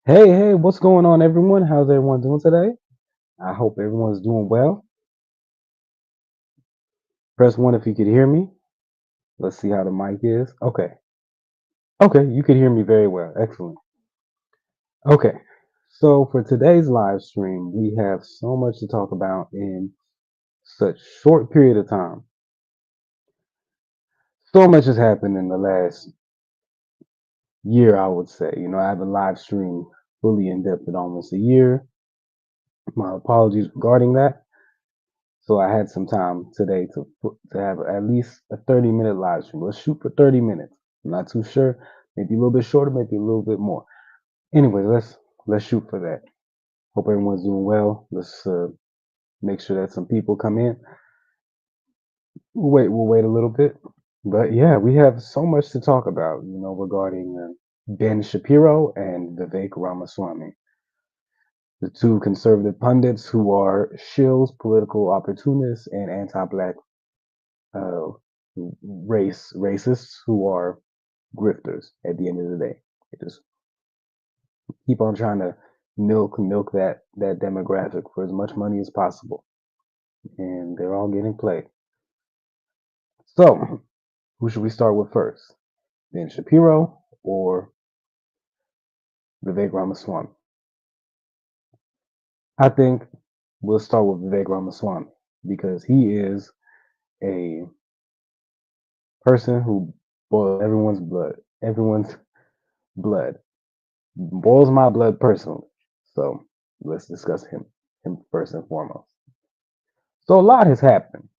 Hey, what's going on, everyone? How's everyone doing today? I hope everyone's doing well. Press one if you could hear me. Let's see how the mic is. Okay, you can hear me very well. Excellent. Okay, so for today's live stream, we have so much to talk about in such short period of time. So much has happened in the last year, I would say. I haven't live streamed fully in depth in almost a year. My apologies regarding that. So I had some time today to have at least a 30-minute live stream. Let's shoot for 30 minutes. I'm not too sure. Maybe a little bit shorter, maybe a little bit more. Anyway, let's shoot for that. Hope everyone's doing well. Let's make sure that some people come in. We'll wait a little bit. But yeah, we have so much to talk about, regarding Ben Shapiro and Vivek Ramaswamy, the two conservative pundits who are shills, political opportunists, and anti-black uh, racists who are grifters at the end of the day. They just keep on trying to milk that demographic for as much money as possible, and they're all getting played. So, who should we start with first? Ben Shapiro or Vivek Ramaswamy? I think we'll start with Vivek Ramaswamy because he is a person who boils everyone's blood. Everyone's blood boils my blood personally. So let's discuss him first and foremost. So a lot has happened.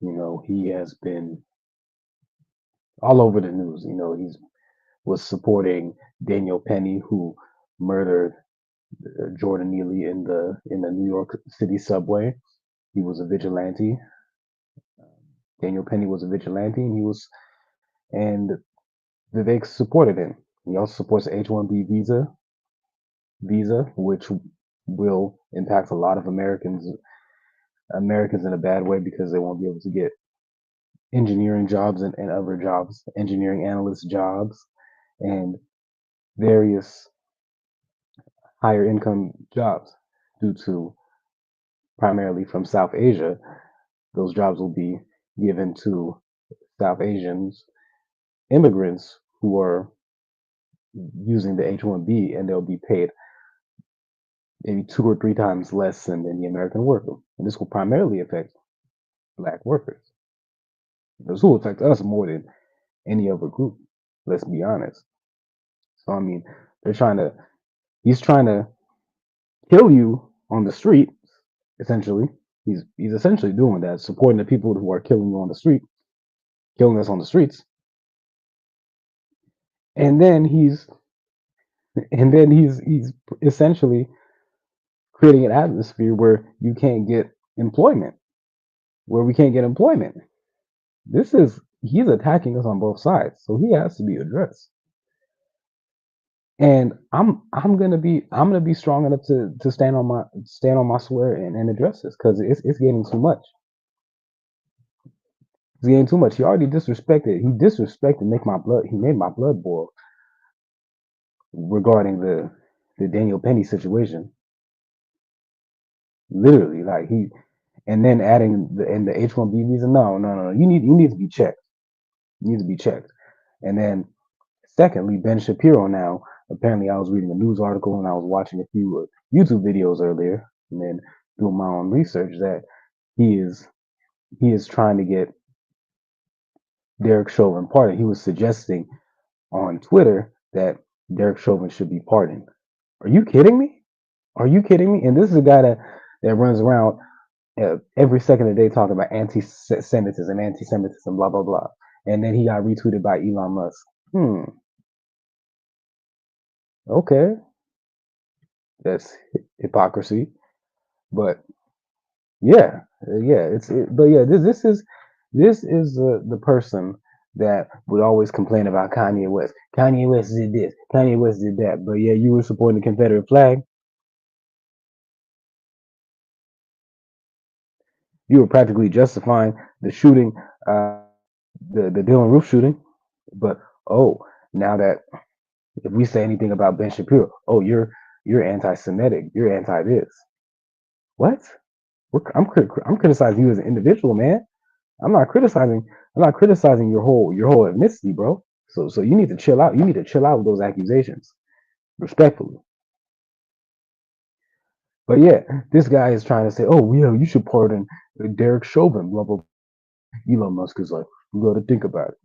He has been all over the news. He's was supporting Daniel Penny, who murdered Jordan Neely in the New York City subway. He was a vigilante. Daniel Penny was a vigilante, and Vivek supported him. He also supports the H-1B visa, which will impact a lot of Americans in a bad way because they won't be able to get engineering jobs and other jobs, engineering analyst jobs, and various higher income jobs due to primarily from South Asia. Those jobs will be given to South Asians, immigrants who are using the H-1B, and they'll be paid maybe 2 or 3 times less than the American worker. And this will primarily affect Black workers. This will affect us more than any other group. Let's be honest. So I mean, they're trying to. He's trying to kill you on the street. Essentially, he's essentially doing that, supporting the people who are killing you on the street, killing us on the streets, and then he's essentially creating an atmosphere where you can't get employment, where we can't get employment. He's attacking us on both sides, so he has to be addressed. And I'm gonna be strong enough to stand on my swear and address this because it's getting too much. It's getting too much. He already disrespected. He disrespected. He made my blood boil regarding the Daniel Penny situation. Literally, like he, and then adding the H-1B visa. No. You need to be checked. You need to be checked. And then secondly, Ben Shapiro. Now, apparently, I was reading a news article and I was watching a few YouTube videos earlier, and then doing my own research that he is he is trying to get Derek Chauvin pardoned. He was suggesting on Twitter that Derek Chauvin should be pardoned. Are you kidding me? Are you kidding me? And this is a guy that runs around every second of the day talking about anti-Semitism, blah blah blah. And then he got retweeted by Elon Musk. Okay, that's hypocrisy. But but yeah, this is the person that would always complain about Kanye West. Kanye West did this. Kanye West did that. But yeah, you were supporting the Confederate flag. You were practically justifying the shooting, the Dylan Roof shooting. But oh, now that if we say anything about Ben Shapiro, oh, you're anti-Semitic, you're anti this. What? I'm criticizing you as an individual, man. I'm not criticizing. I'm not criticizing your whole ethnicity, bro. So you need to chill out. You need to chill out with those accusations, respectfully. But yeah, this guy is trying to say, oh yeah, you should pardon Derek Chauvin, blah blah. Elon Musk is like, you got to think about it.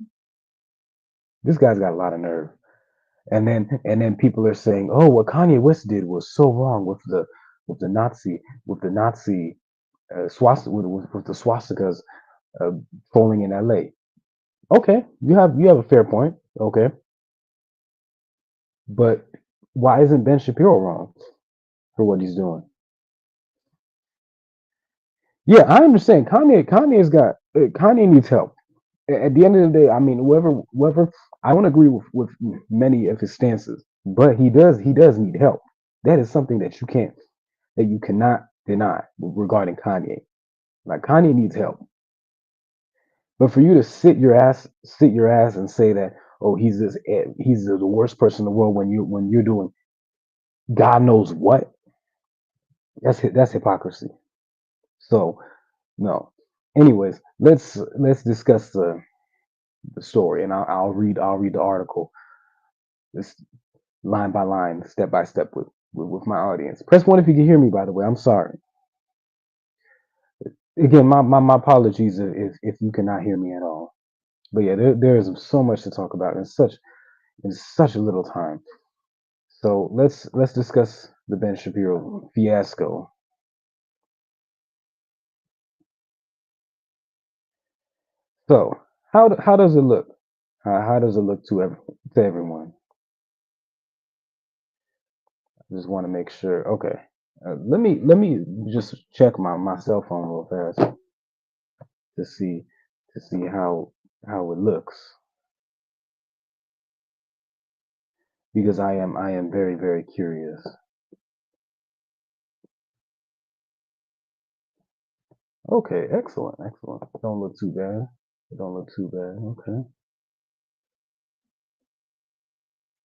This guy's got a lot of nerve. And then people are saying, oh, what Kanye West did was so wrong with the Nazi with the swastikas uh, falling in L.A. Okay, you have a fair point. Okay, but why isn't Ben Shapiro wrong for what he's doing? Yeah, I understand. Kanye needs help. At the end of the day, I mean, whoever I don't agree with many of his stances, but he does need help. That is something that you cannot deny regarding Kanye. Like Kanye needs help. But for you to sit your ass and say that, oh, he's the worst person in the world when you're doing God knows what, that's hypocrisy. So no. Anyways, let's discuss the story, and I'll read the article, this line by line, step by step with my audience. Press one if you can hear me. By the way, I'm sorry. Again, my apologies if you cannot hear me at all. But yeah, there is so much to talk about in such a little time. So let's discuss the Ben Shapiro fiasco. So how does it look? How does it look to everyone? I just want to make sure. Okay, let me just check my cell phone real fast to see how it looks, because I am very very curious. Okay, excellent, excellent. Don't look too bad. Don't look too bad. Okay.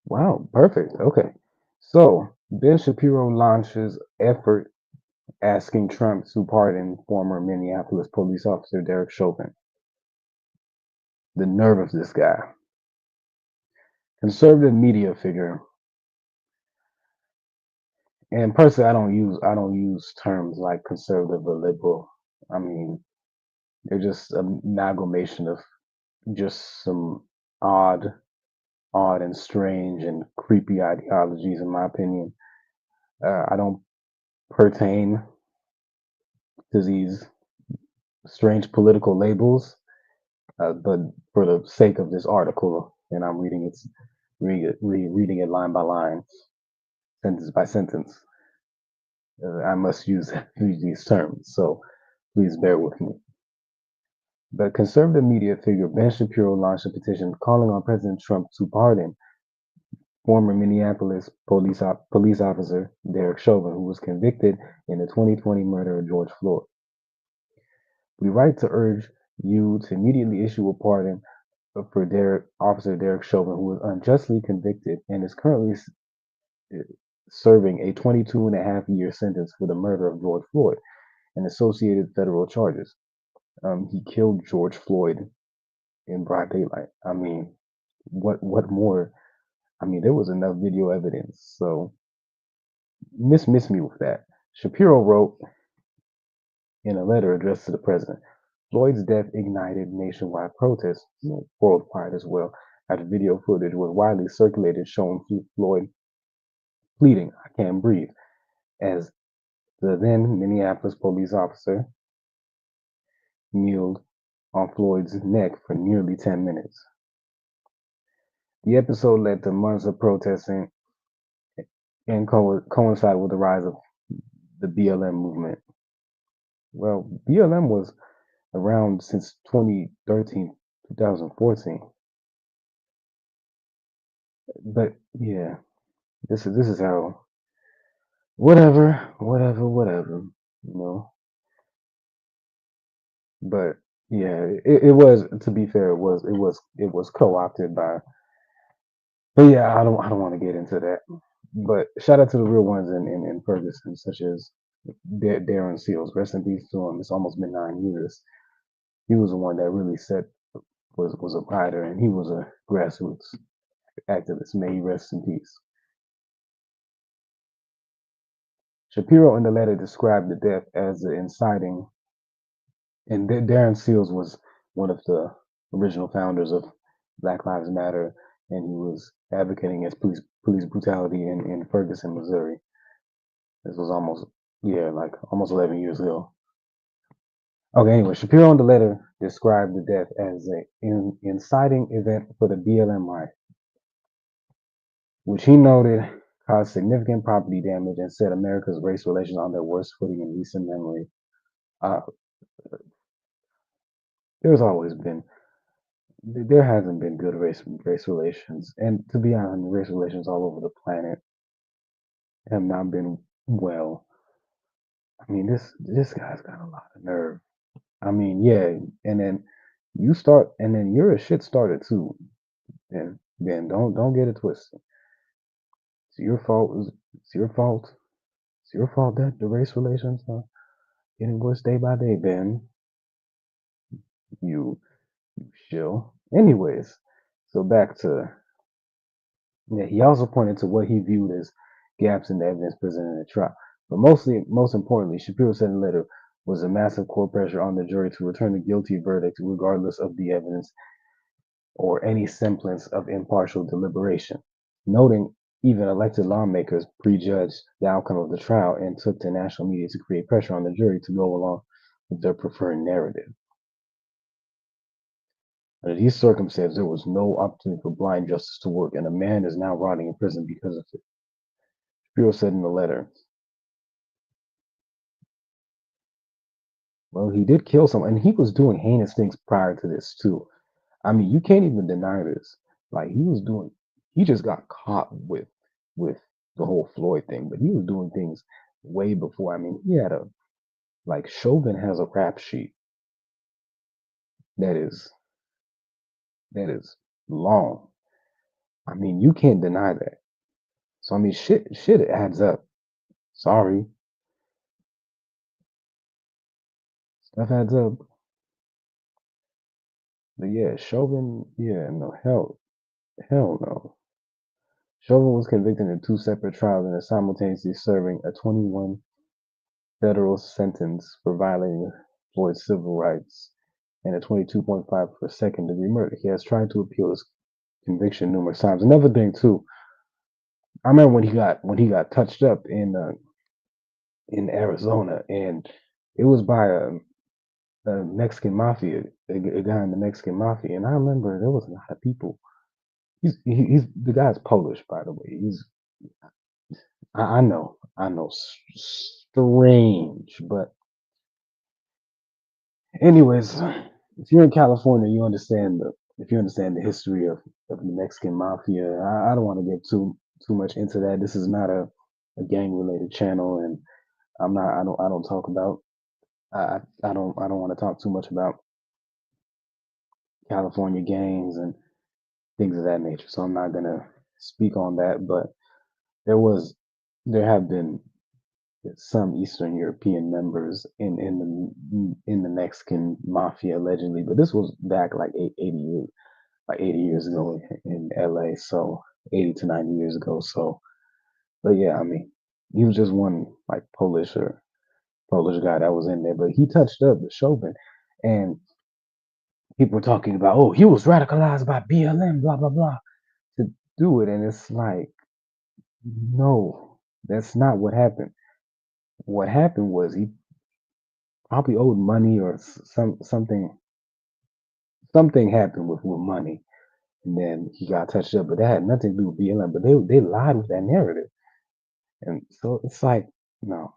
Wow, perfect. Okay. So Ben Shapiro launches effort asking Trump to pardon former Minneapolis police officer Derek Chauvin. The nerve of this guy. Conservative media figure. And personally, I don't use terms like conservative or liberal. I mean, they're just an amalgamation of just some odd, odd and strange and creepy ideologies, in my opinion. I don't pertain to these strange political labels, but for the sake of this article, and I'm reading it line by line, sentence by sentence, I must use these terms. So please bear with me. The conservative media figure Ben Shapiro launched a petition calling on President Trump to pardon former Minneapolis police officer Derek Chauvin, who was convicted in the 2020 murder of George Floyd. We write to urge you to immediately issue a pardon for Officer Derek Chauvin, who was unjustly convicted and is currently serving a 22.5-year sentence for the murder of George Floyd and associated federal charges. He killed George Floyd in broad daylight. I mean, what more? I mean, there was enough video evidence. So miss me with that. Shapiro wrote in a letter addressed to the president. Floyd's death ignited nationwide protests, worldwide as well, after video footage was widely circulated showing Floyd pleading, "I can't breathe," as the then Minneapolis police officer kneeled on Floyd's neck for nearly 10 minutes. The episode led to months of protesting and coincided with the rise of the BLM movement. Well, BLM was around since 2013, 2014. But yeah, this is how whatever. You know. But yeah, it was, to be fair, it was co-opted by. But yeah, I don't want to get into that. But shout out to the real ones in Ferguson, such as Darren Seals. Rest in peace to him. It's almost been 9 years. He was the one that really was a writer, and he was a grassroots activist. May he rest in peace. Shapiro in the letter described the death as the inciting, and Darren Seals was one of the original founders of Black Lives Matter, and he was advocating against police brutality in Ferguson, Missouri. This was like almost 11 years ago. Okay, anyway, Shapiro in the letter described the death as an inciting event for the BLM riot, which he noted caused significant property damage and set America's race relations on their worst footing in recent memory. Uh, there's always been, there hasn't been good race relations, and to be honest, race relations all over the planet have not been well. I mean, this guy's got a lot of nerve. I mean, yeah, and then and then you're a shit starter too. And then don't get it twisted. It's your fault. It's your fault. It's your fault that the race relations are getting worse day by day, Ben. You shill. Anyways, so back to yeah, he also pointed to what he viewed as gaps in the evidence presented in the trial. But most importantly, Shapiro said in the letter was a massive court pressure on the jury to return a guilty verdict regardless of the evidence or any semblance of impartial deliberation, noting even elected lawmakers prejudged the outcome of the trial and took to national media to create pressure on the jury to go along with their preferred narrative. Under these circumstances, there was no opportunity for blind justice to work, and a man is now rotting in prison because of it. Shapiro said in the letter, well, he did kill someone, and he was doing heinous things prior to this, too. I mean, you can't even deny this. Like, he just got caught with the whole Floyd thing, but he was doing things way before. I mean, like, Chauvin has a rap sheet that is, that is long. I mean, you can't deny that. So, I mean, shit adds up. Sorry. Stuff adds up. But yeah, Chauvin, yeah, no, hell no. Chauvin was convicted in two separate trials and is simultaneously serving a 21 federal sentence for violating Floyd's civil rights and a 22.5 for second degree murder. He has tried to appeal his conviction numerous times. Another thing too, I remember when he got touched up in Arizona, and it was by a Mexican mafia, a guy in the Mexican mafia, and I remember there was a lot of people. He's the guy's Polish, by the way. I know, strange, but anyways, if you're in California, if you understand the history of the Mexican mafia. I don't want to get too much into that. This is not a gang related channel, and I don't talk about I don't want to talk too much about California gangs and things of that nature. So I'm not gonna speak on that. But there was there have been some Eastern European members in the Mexican mafia allegedly, but this was back like 80 years ago in LA, so 80 to 90 years ago. So, but yeah, I mean, he was just one like Polish guy that was in there, but he touched up the Chauvin, and people were talking about, oh, he was radicalized by BLM, blah blah blah, to do it, and it's like, no, that's not what happened. What happened was he probably owed money or something happened with money, and then he got touched up, but that had nothing to do with BLM. But they lied with that narrative, and so it's like no,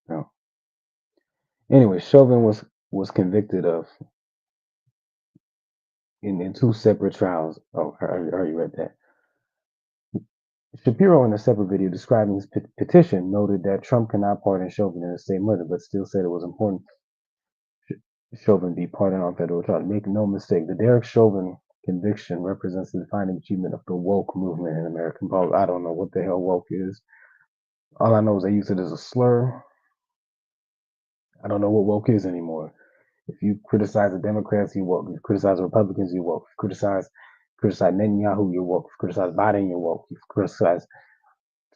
no. Anyway, Chauvin was convicted of in two separate trials. Oh, I already read that. Shapiro, in a separate video describing his petition, noted that Trump cannot pardon Chauvin in a state murder, but still said it was important Chauvin be pardoned on federal charges. Make no mistake, the Derek Chauvin conviction represents the defining achievement of the woke movement in American politics. I don't know what the hell woke is. All I know is they use it as a slur. I don't know what woke is anymore. If you criticize the Democrats, you woke. If you criticize the Republicans, you woke. If you criticize Netanyahu, you're woke. If you criticize Biden, you're woke. If you criticize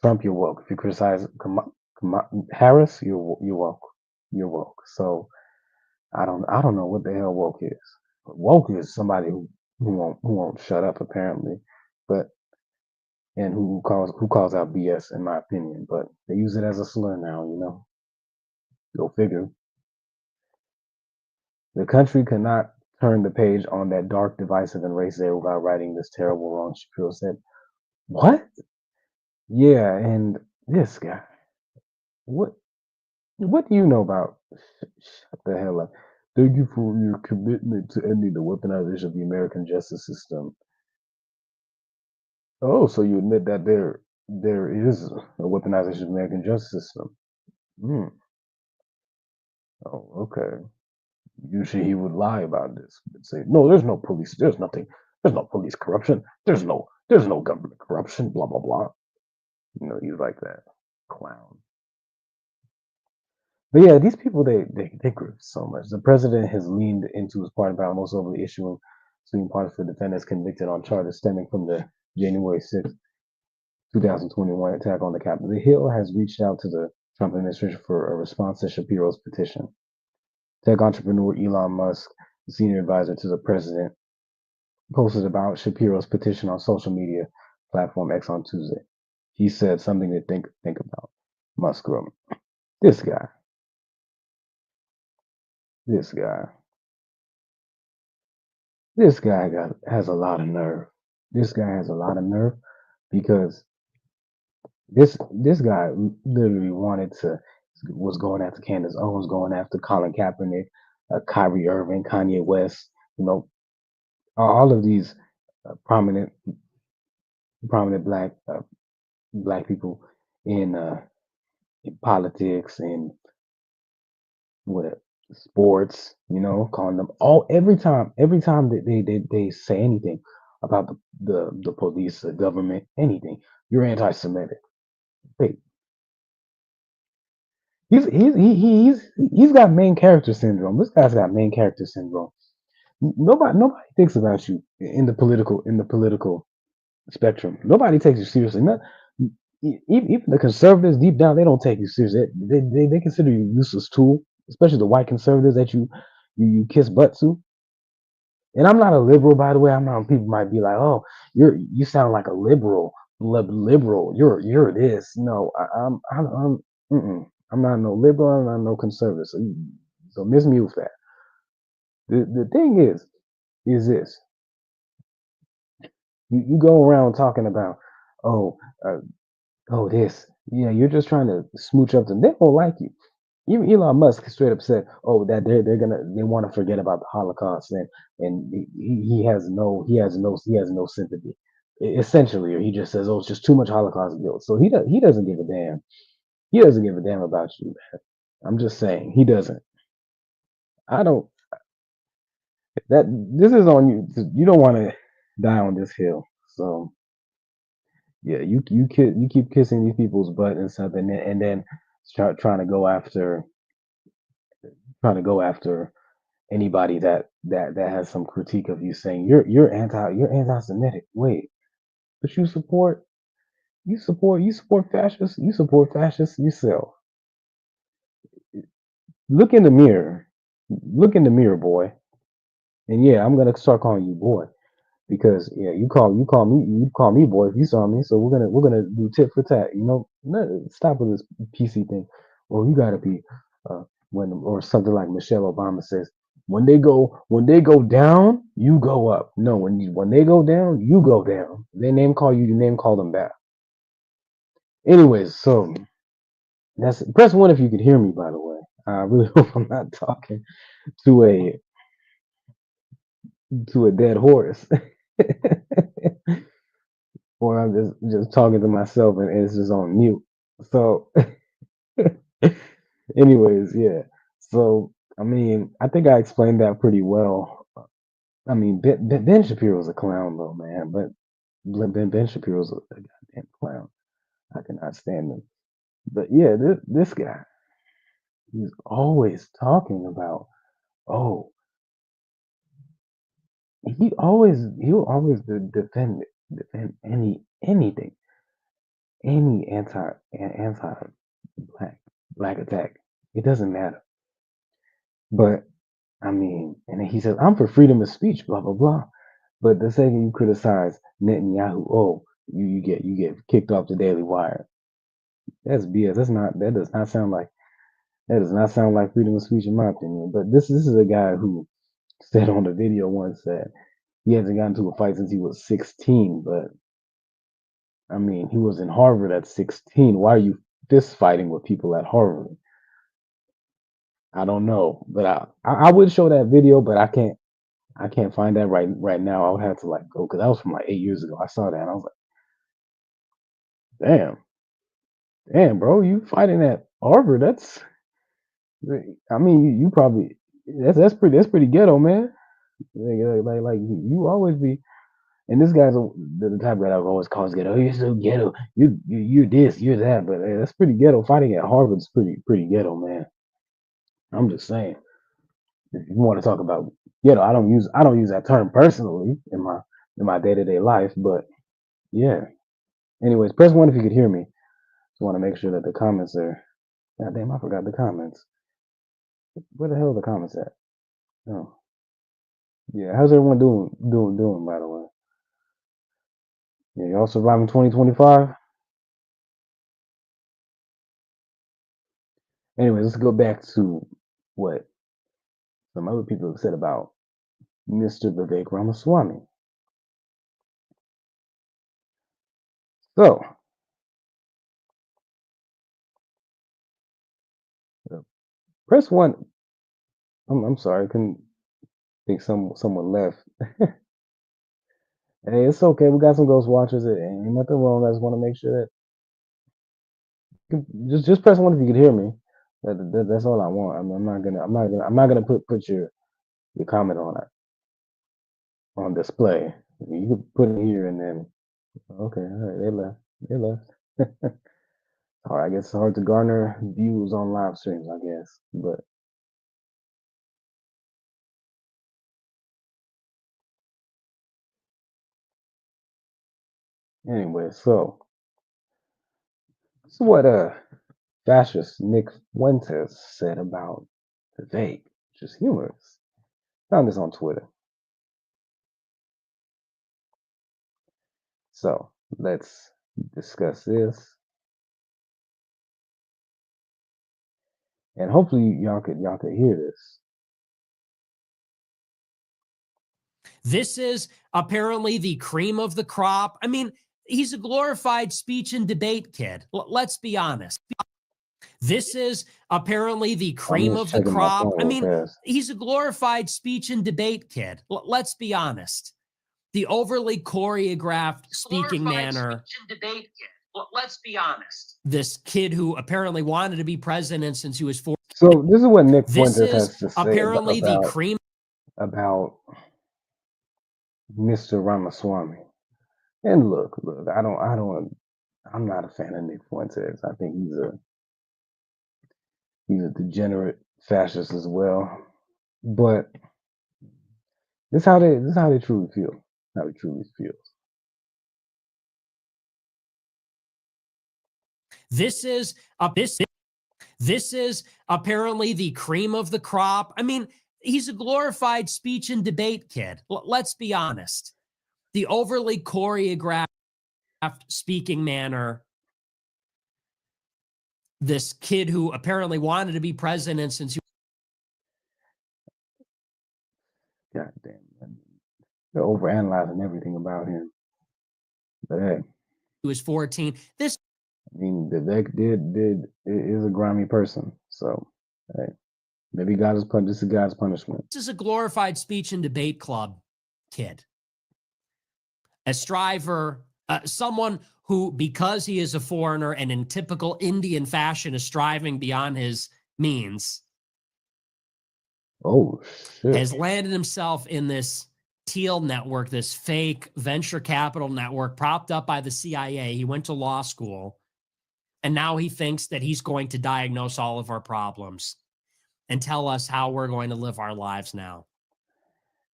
Trump, you're woke. If you criticize Harris, you're woke. You're woke. So I don't know what the hell woke is. Woke is somebody who won't shut up apparently, but and who calls out BS in my opinion. But they use it as a slur now. Go figure. The country cannot turn the page on that dark, divisive, and racist era without righting this terrible wrong. Shapiro said, "What? Yeah, and this guy. What? What do you know about? Shut the hell up. Thank you for your commitment to ending the weaponization of the American justice system. Oh, so you admit that there is a weaponization of the American justice system? Hmm. Oh, okay. Usually he would lie about this and say, "No, there's no police. There's nothing. There's no police corruption. There's no government corruption. Blah blah blah." He's like that clown. But yeah, these people they grift so much. The president has leaned into his party battle most over the issuing suing parties for defendants convicted on charges stemming from the January 6th, 2021 attack on the Capitol. The Hill has reached out to the Trump administration for a response to Shapiro's petition. Tech entrepreneur Elon Musk, the senior advisor to the president, posted about Shapiro's petition on social media platform X on Tuesday. He said something to think about. Musk wrote, "This guy, this guy, this guy has a lot of nerve. This guy has a lot of nerve because this guy literally was going after Candace Owens, going after Colin Kaepernick, Kyrie Irving, Kanye West, you know, all of these prominent black people in in politics and what sports, calling them all every time that they say anything about the police, the government, anything, you're anti-Semitic. Wait, he's got main character syndrome. This guy's got main character syndrome. Nobody thinks about you in the political spectrum. Nobody takes you seriously. Even the conservatives deep down, they don't take you seriously. They consider you a useless tool, especially the white conservatives that you kiss butt to. And I'm not a liberal, by the way. I'm not. People might be like, "Oh, you sound like a liberal, liberal. You're this." No, I'm not no liberal. I'm not no conservative. So mismute that. The thing is this: you go around talking about, oh, uh, oh this, yeah, you're just trying to smooch up them. They don't like you. Even Elon Musk straight up said, "Oh, that they want to forget about the Holocaust," and he has no sympathy, essentially, or he just says, "Oh, it's just too much Holocaust guilt." So he doesn't give a damn. He doesn't give a damn about you, man. I'm just saying he doesn't. I don't. That this is on you. You don't want to die on this hill. So yeah, you keep kissing these people's butt and stuff, and then start trying to go after anybody that has some critique of you saying you're anti-Semitic. Wait, but you support fascists. You support fascists yourself. Look in the mirror. Look in the mirror, boy. And yeah, I'm gonna start calling you boy because yeah, you call me boy if you saw me. So we're gonna do tit for tat. Stop with this PC thing. Well, you gotta be when or something like Michelle Obama says. When they go down, you go up. No, when they go down, you go down. They name call you, you name call them back. Anyways, so that's press one if you could hear me. By the way, I really hope I'm not talking to a dead horse, or I'm just talking to myself and it's just on mute. So, anyways, yeah. So I mean, I think I explained that pretty well. I mean, Ben Shapiro's a clown though, man. But Ben Shapiro's a goddamn clown. I cannot stand him. But yeah, this guy, he's always talking about, oh, he'll always defend anything, any anti black attack. It doesn't matter. But I mean, and then he says, I'm for freedom of speech, blah blah blah. But the second you criticize Netanyahu, oh, you get kicked off the Daily Wire. That's BS. That does not sound like freedom of speech in my opinion. But this is a guy who said on the video once that he hasn't gotten into a fight since he was 16. But I mean, he was in Harvard at 16. Why are you fist fighting with people at Harvard? I don't know, but I would show that video, but I can't find that right now. I would have to like go because that was from like 8 years ago. I saw that and I was like, damn, bro, you fighting at Harvard? I mean, you probably that's pretty ghetto, man. Like you always be, and this guy's the type of guy that always calls ghetto. Oh, you're so ghetto. You this, you're that, but hey, that's pretty ghetto. Fighting at Harvard's pretty ghetto, man. I'm just saying. If you want to talk about ghetto, I don't use that term personally in my day-to-day life, but yeah. Anyways, press one if you could hear me. Just want to make sure that the comments are. God damn, I forgot the comments. Where the hell are the comments at? Oh, yeah. How's everyone doing? By the way, yeah, y'all surviving 2025. Anyways, let's go back to what some other people have said about Mr. Vivek Ramaswamy. So, uh, press one. I'm sorry, I couldn't think someone left. Hey, it's okay. We got some ghost watchers. It ain't nothing wrong. I just want to make sure that just press one if you can hear me. That's all I want. I'm not gonna put your comment on display. You can put it here and then okay. All right, they left. They left. All right, I guess it's hard to garner views on live streams. I guess, but anyway, so this is what fascist Nick Fuentes said about the vape, which is humorous. Found this on Twitter. So let's discuss this, and hopefully y'all could hear this. This is apparently the cream of the crop. I mean, he's a glorified speech and debate kid. Let's be honest. This is apparently the cream of the crop. I mean, he's a glorified speech and debate kid. Let's be honest. The overly choreographed speaking manner. Let's be honest. This kid who apparently wanted to be president since he was 4. So this is what Nick Fuentes This has is to say apparently the cream about Mr. Ramaswamy. And look, I'm not a fan of Nick Fuentes. I think he's a degenerate fascist as well. But this is how they truly feel. How he truly feels. This is apparently the cream of the crop. I mean, he's a glorified speech and debate kid. Let's be honest. The overly choreographed speaking manner. This kid who apparently wanted to be president since he. God damn, man. They're overanalyzing everything about him. But hey, he was 14. This. I mean, Vivek is a grimy person. So hey, maybe God is this is God's punishment. This is a glorified speech and debate club kid. A striver, someone who, because he is a foreigner and in typical Indian fashion, is striving beyond his means. Oh, shit. Has landed himself in this Teal network, this fake venture capital network propped up by the CIA. He went to law school, and now he thinks that he's going to diagnose all of our problems and tell us how we're going to live our lives now.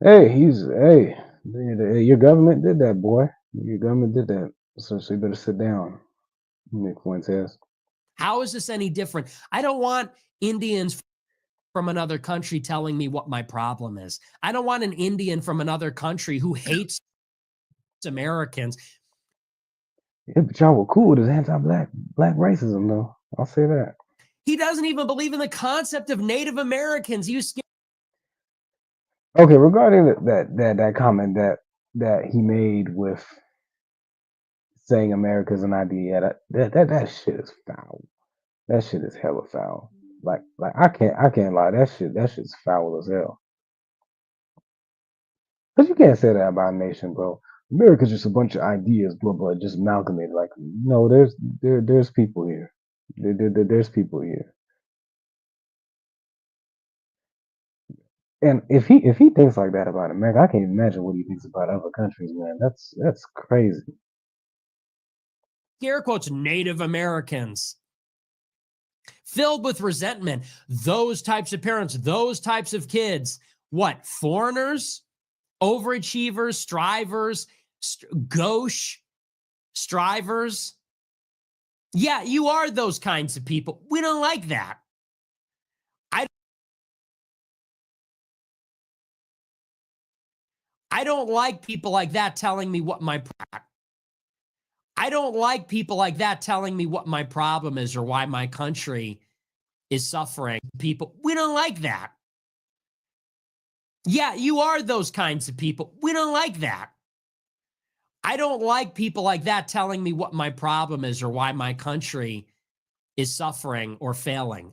Hey, your government did that, boy. Your government did that. So you better sit down, Nick Fuentes. How is this any different? I don't want Indians from another country telling me what my problem is. I don't want an Indian from another country who hates Americans. Yeah, but y'all were cool with his anti-black racism, though. I'll say that. He doesn't even believe in the concept of Native Americans. Okay, regarding that comment that he made with saying America's an idea, that shit is foul. That shit is hella foul. Like I can't lie. That shit's foul as hell. Cause you can't say that about a nation, bro. America's just a bunch of ideas, blah blah, just amalgamated. Like no, there's people here. There's people here. And if he thinks like that about America, I can't imagine what he thinks about other countries, man. That's crazy. Scare quotes Native Americans. Filled with resentment. Those types of parents, those types of kids. What? Foreigners? Overachievers? Strivers? Gauche? Strivers? Yeah, you are those kinds of people. We don't like that. I don't like people like that telling me what my problem is or why my country is suffering. People, we don't like that. Yeah, you are those kinds of people. We don't like that. I don't like people like that telling me what my problem is or why my country is suffering or failing.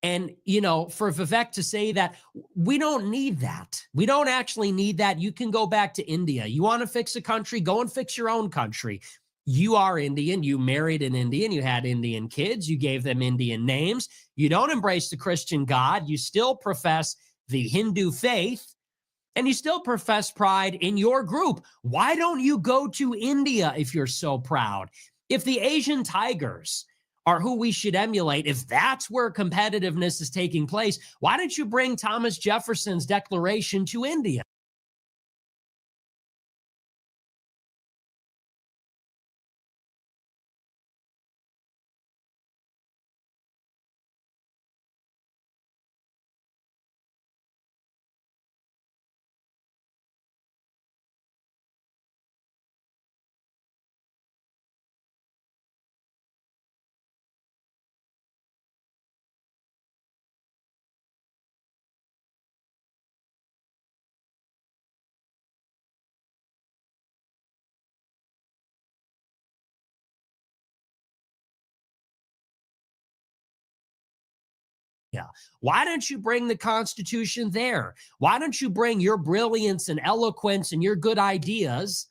And for Vivek to say that, we don't need that. We don't actually need that. You can go back to India. You want to fix a country? Go and fix your own country. You are Indian. You married an Indian. You had Indian kids. You gave them Indian names. You don't embrace the Christian God. You still profess the Hindu faith, and you still profess pride in your group. Why don't you go to India if you're so proud? If the Asian tigers are who we should emulate, if that's where competitiveness is taking place, why don't you bring Thomas Jefferson's Declaration to India? Yeah. Why don't you bring the Constitution there? Why don't you bring your brilliance and eloquence and your good ideas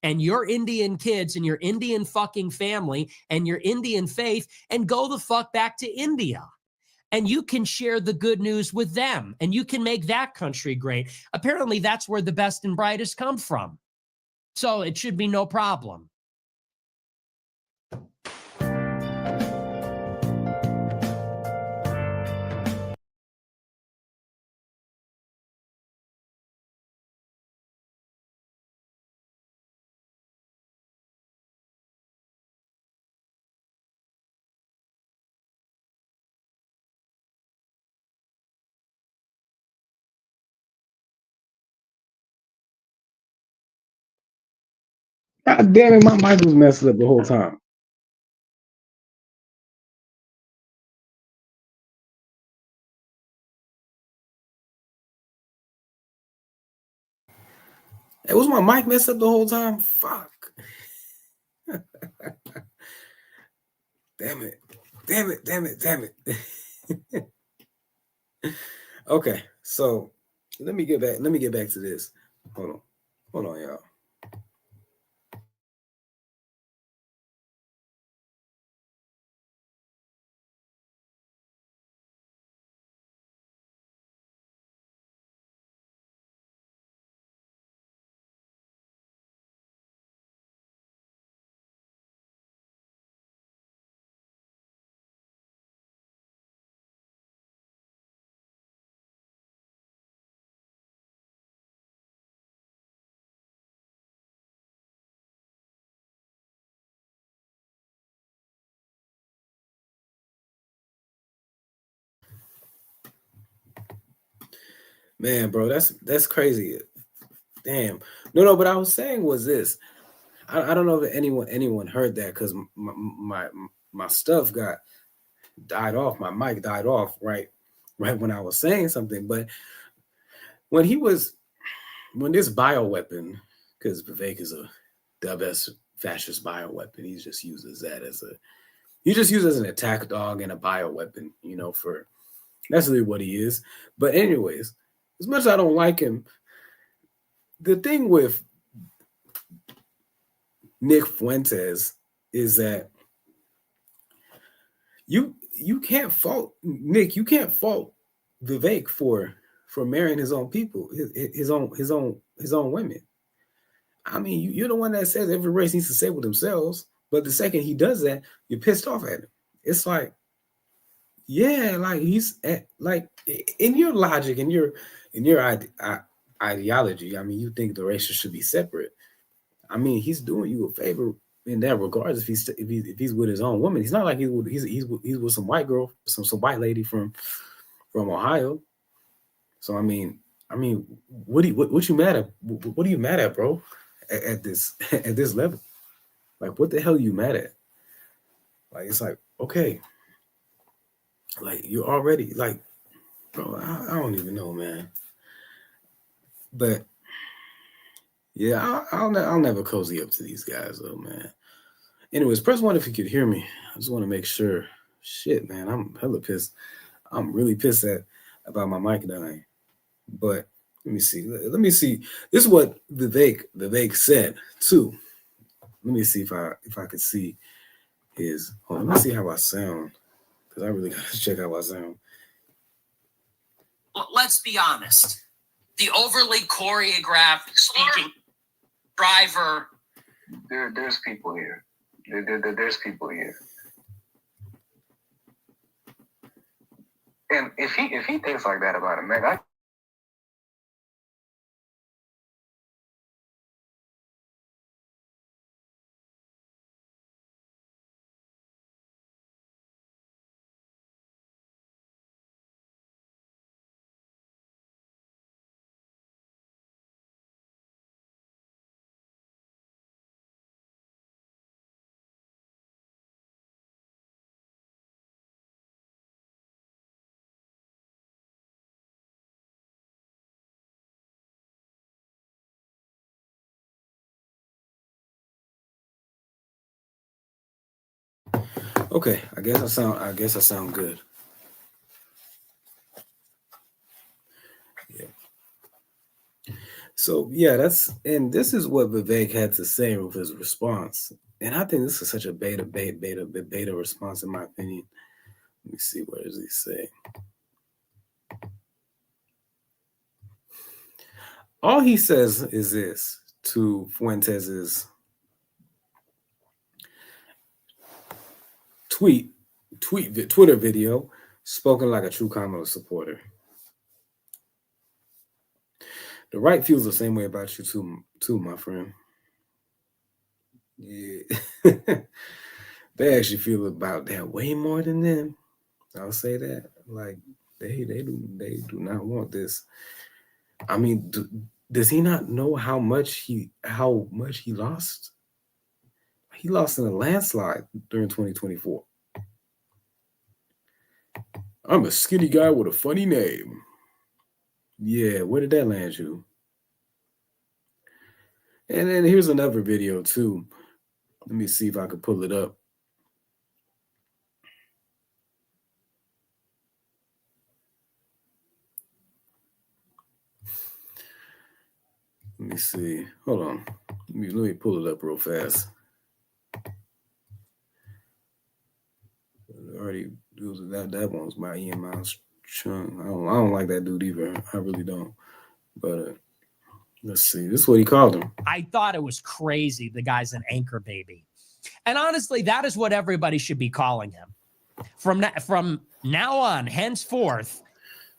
and your Indian kids and your Indian fucking family and your Indian faith and go the fuck back to India? And you can share the good news with them and you can make that country great. Apparently, that's where the best and brightest come from. So it should be no problem. God damn it, my mic was messed up the whole time. Hey, was my mic messed up the whole time? Fuck. Damn it. Okay, so let me get back to this. Hold on, y'all. Man, bro, that's crazy. Damn. No, but I was saying was this. I don't know if anyone heard that because my stuff died off. My mic died off right when I was saying something. But when this bioweapon, because Vivek is the best fascist bioweapon, he just uses an attack dog and a bioweapon, for that's really what he is. But anyways, as much as I don't like him, the thing with Nick Fuentes is that you can't fault Nick. You can't fault Vivek for marrying his own people, his own women. I mean, you're the one that says every race needs to stay with themselves. But the second he does that, you're pissed off at him. It's like, yeah, like he's like in your logic, in your ideology. I mean, you think the races should be separate. I mean, he's doing you a favor in that regards. If he's with his own woman, he's not like he's with some white girl, some white lady from Ohio. So I mean, what you mad at? What are you mad at, bro? At this level, like what the hell are you mad at? Like it's like okay, like you're already like, bro. I don't even know, man. But yeah, I'll never cozy up to these guys though, man. Anyways, press one if you could hear me. I just want to make sure. Shit, man, I'm hella pissed. I'm really pissed about my mic dying. But let me see. Let me see. This is what Vivek said too. Let me see if I could see his. Let me see how I sound because I really gotta check how I sound. Let's be honest. The overly choreographed speaking driver. There's people here. There's people here. And if he thinks like that about him, man, I Okay, I guess I sound good. Yeah. So yeah, this is what Vivek had to say with his response, and I think this is such a beta response in my opinion. Let me see, what does he say? All he says is this to Fuentes's Twitter video, spoken like a true Kamala supporter. The right feels the same way about you too, my friend. Yeah. They actually feel about that way more than them. I'll say that. Like they do not want this. I mean, does he not know how much he lost? He lost in a landslide during 2024. I'm a skinny guy with a funny name. Yeah, where did that land you? And then here's another video too. Let me see if I can pull it up. Let me see. Hold on. Let me pull it up real fast. Already that one's by Ian Miles Chung. I don't like that dude either. I really don't. But let's see. This is what he called him. I thought it was crazy. The guy's an anchor baby. And honestly, that is what everybody should be calling him. From now on, henceforth,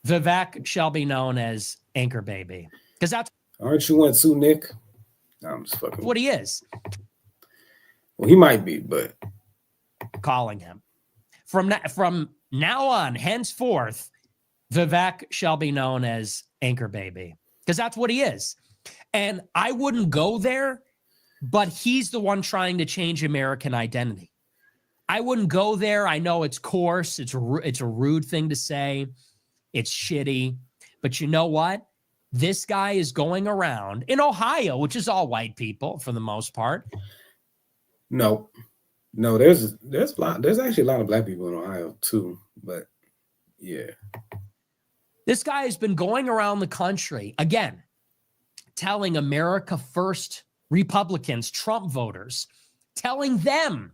Vivek shall be known as anchor baby. Because that's Aren't you one too, Nick? No, I'm just fucking. What he is. Well, he might be, but calling him. From now on, henceforth, Vivek shall be known as Anchor Baby because that's what he is. And I wouldn't go there, but he's the one trying to change American identity. I wouldn't go there. I know it's coarse. It's a rude thing to say. It's shitty. But you know what? This guy is going around in Ohio, which is all white people for the most part. No, there's a lot. There's actually a lot of black people in Ohio too. But yeah, this guy has been going around the country again, telling America First Republicans, Trump voters, telling them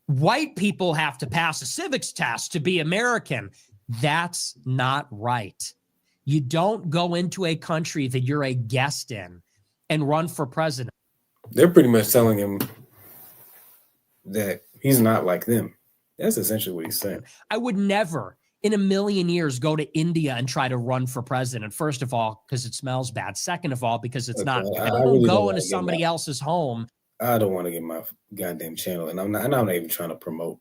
white people have to pass a civics test to be American. That's not right. You don't go into a country that you're a guest in and run for president. They're pretty much telling him that he's not like them. That's essentially what he's saying. I would never in a million years go to India and try to run for president. First of all, because it smells bad. Second of all, because it's not. I don't go into somebody else's home. I don't want to get my goddamn channel, and I'm not even trying to promote.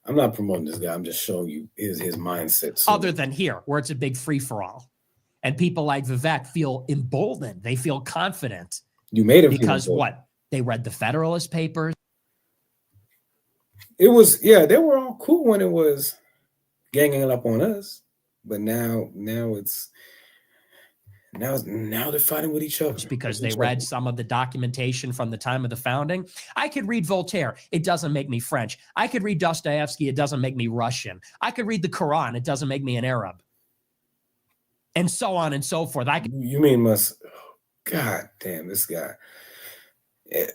I'm not promoting this guy. I'm just showing you his mindset. Other than here, where it's a big free-for-all. And people like Vivek feel emboldened. They feel confident. You made him because what? They read the Federalist Papers. It was, yeah, they were all cool when it was ganging up on us. But now they're fighting with each other. Just because they read some of the documentation from the time of the founding. I could read Voltaire. It doesn't make me French. I could read Dostoevsky. It doesn't make me Russian. I could read the Quran. It doesn't make me an Arab. And so on and so forth. You mean God damn, this guy. I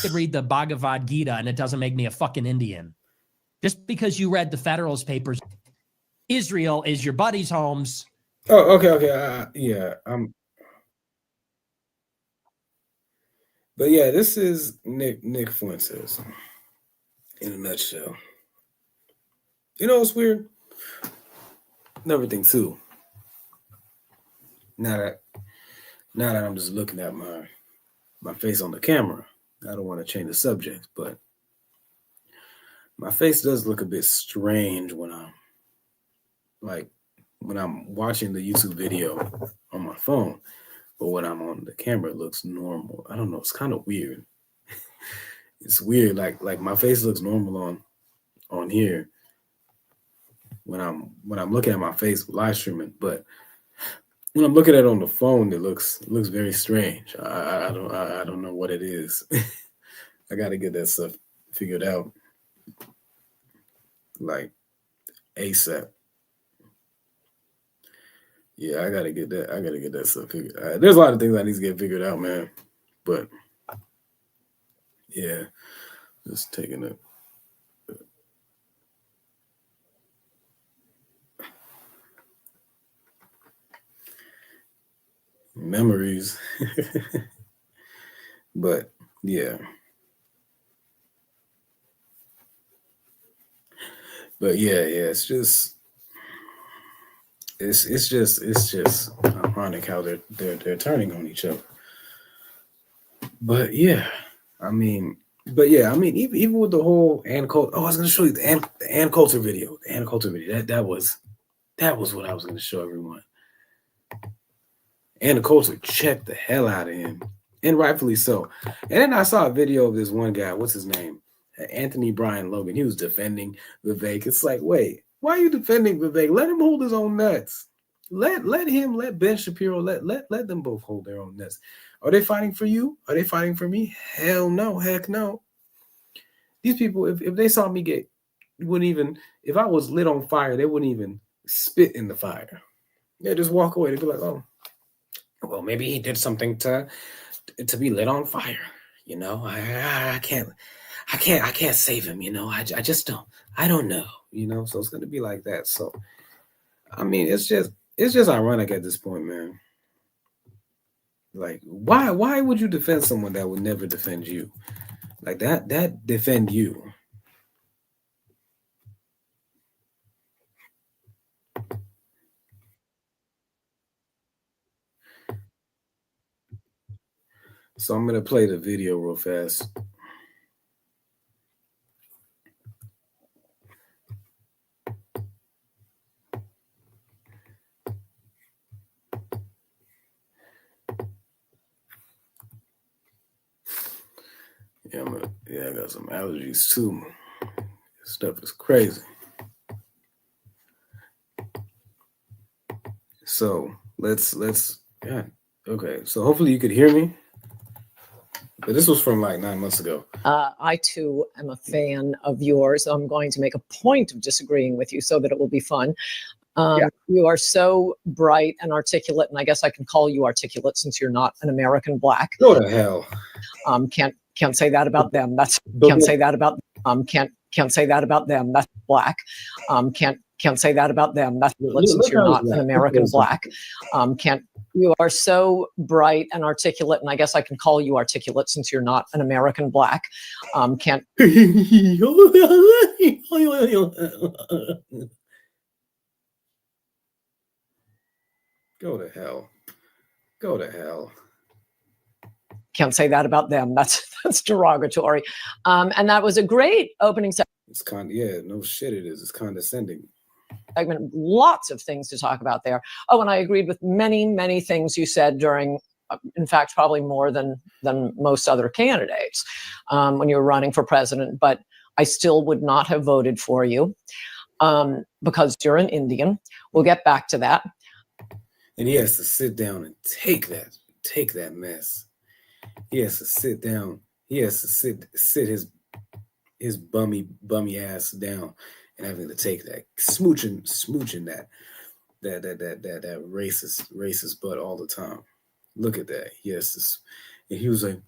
could read the Bhagavad Gita and it doesn't make me a fucking Indian. Just because you read the Federalist Papers, Israel is your buddy's homes. Oh, okay. Yeah. But yeah, this is Nick Fuentes in a nutshell. You know what's weird? Another thing too. Now that I'm just looking at my face on the camera, I don't want to change the subject, but my face does look a bit strange when I'm watching the YouTube video on my phone, but when I'm on the camera, it looks normal. I don't know. It's kind of weird. It's weird. Like my face looks normal on here when I'm looking at my face live streaming, but when I'm looking at it on the phone, it looks very strange. I don't know what it is. I got to get that stuff figured out, like ASAP. Yeah, I gotta get that stuff figured out. There's a lot of things I need to get figured out, man. But yeah, just taking it. Memories. But yeah. It's just ironic how they're turning on each other. But yeah, I mean, even with the whole Ann Coulter. Oh, I was gonna show you the Ann Coulter video. The Ann Coulter video. That was what I was gonna show everyone. Ann Coulter checked the hell out of him, and rightfully so. And then I saw a video of this one guy. What's his name? Anthony Brian Logan. He was defending Vivek. It's like, wait, why are you defending Vivek? Let him hold his own nuts. Let Ben Shapiro, let them both hold their own nuts. Are they fighting for you? Are they fighting for me? Hell no, heck no. These people, if they saw me if I was lit on fire, they wouldn't even spit in the fire. They'd just walk away. They'd be like, oh, well, maybe he did something to be lit on fire. You know, I can't save him. You know, I just don't know. You know, so it's gonna be like that. So, I mean, it's just ironic at this point, man. Like, why would you defend someone that would never defend you? Like that defend you. So I'm gonna play the video real fast. Yeah, I got some allergies too. This stuff is crazy. So let's yeah. Okay. So hopefully you could hear me. But this was from like 9 months ago. I too am a fan of yours. I'm going to make a point of disagreeing with you so that it will be fun. You are so bright and articulate, and I guess I can call you articulate since you're not an American black. Go to hell. Can't say that about them. Can't say that about can't say that about them. That's black. Can't say that about them. That's since you're not an American black. You are so bright and articulate, and I guess I can call you articulate since you're not an American black. Can't. Go to hell. Go to hell. Can't say that about them. That's derogatory. And that was a great opening segment. It's no shit it is. It's condescending. Lots of things to talk about there. Oh, and I agreed with many, many things you said during, in fact, probably more than most other candidates when you were running for president. But I still would not have voted for you because you're an Indian. We'll get back to that. And he has to sit down and take that mess. He has to sit down. He has to sit his bummy ass down and having to take that smooching that racist butt all the time. Look at that. Yes, and he was like,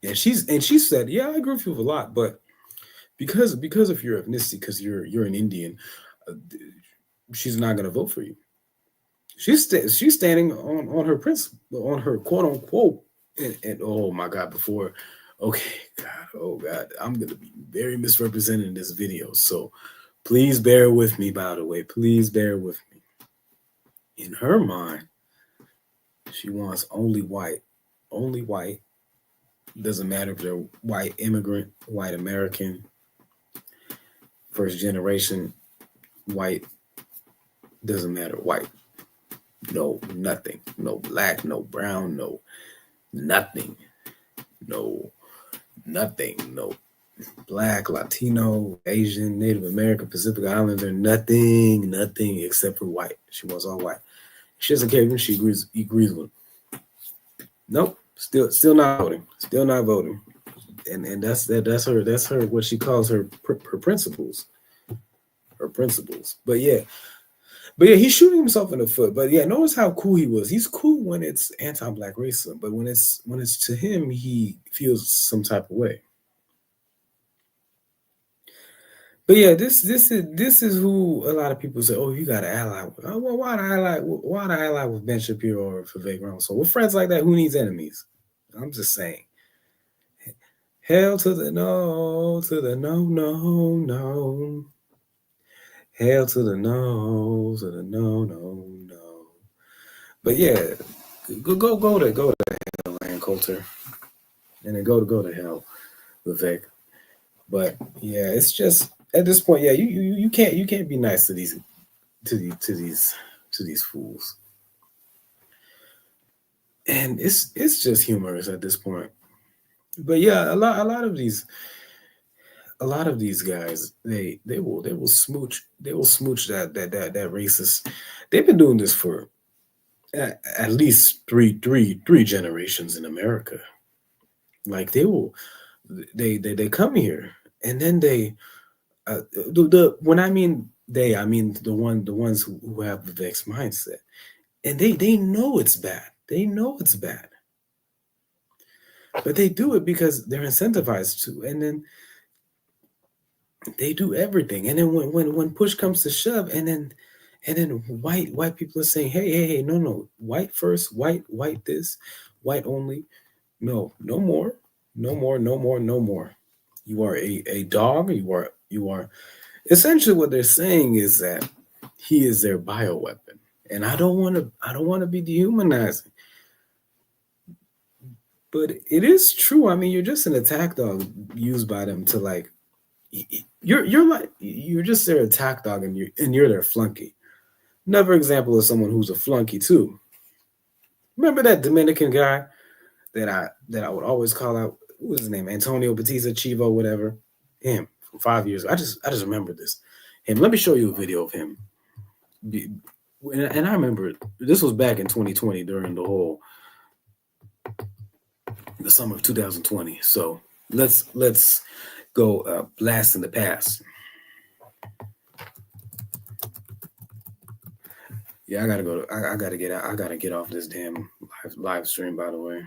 and she said, yeah, I agree with you a lot, but because of your ethnicity, because you're an Indian, she's not gonna vote for you. She's standing on her principle, on her quote unquote, and oh my God, oh God, I'm gonna be very misrepresented in this video. So please bear with me, by the way. Please bear with me. In her mind, she wants only white. Only white. Doesn't matter if they're white immigrant, white American, first generation, white. Doesn't matter, white. No, nothing. No black, no brown, no nothing. No nothing. No black, Latino, Asian, Native American, Pacific Islander, nothing except for white. She wants all white. She doesn't care even she agrees with them. Nope. Still not voting. Still not voting. And that's her what she calls her principles. Her principles. But yeah, he's shooting himself in the foot. But yeah, notice how cool he was. He's cool when it's anti-black racism, but when it's to him, he feels some type of way. But yeah, this is who a lot of people say, oh, you got to ally with. Oh, well, why to ally with Ben Shapiro or Vivek Ramaswamy? With friends like that, who needs enemies? I'm just saying. Hell to the no, no. Hell to the no, no. But yeah, go to hell, Ann Coulter, and then go to hell, Vivek. But yeah, it's just at this point, yeah, you can't be nice to these fools, and it's just humorous at this point. But yeah, a lot of these guys, they will smooch that racist. They've been doing this for at least three generations in America. Like they come here and then they when I mean they, I mean the ones who have Vivek's mindset, and they know it's bad. They know it's bad, but they do it because they're incentivized to, and then they do everything. And then when push comes to shove, and then white people are saying, hey, no, white first, white this, white only, no more. You are a dog. You are essentially what they're saying is that he is their bioweapon. And I don't want to be dehumanizing, but it is true. I mean, you're just an attack dog used by them to like. You're just their attack dog, and you're their flunky. Another example of someone who's a flunky too. Remember that Dominican guy that I would always call out? what was his name? Antonio Batista, Chivo, whatever. Him from 5 years. I just remember this. Him. Let me show you a video of him. And I remember this was back in 2020 during the summer of 2020. So let's go blast in the past. Yeah, I gotta get out. I gotta get off this damn live stream, by the way.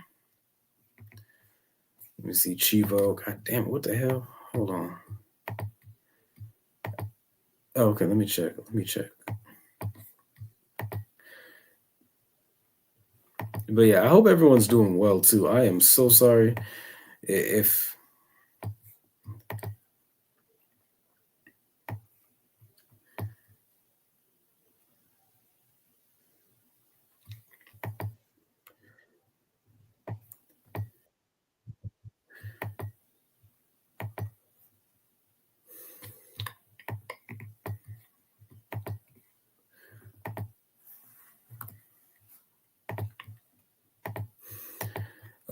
Let me see Chivo. God damn it, what the hell? Hold on. Oh, okay, let me check. But yeah, I hope everyone's doing well too. I am so sorry if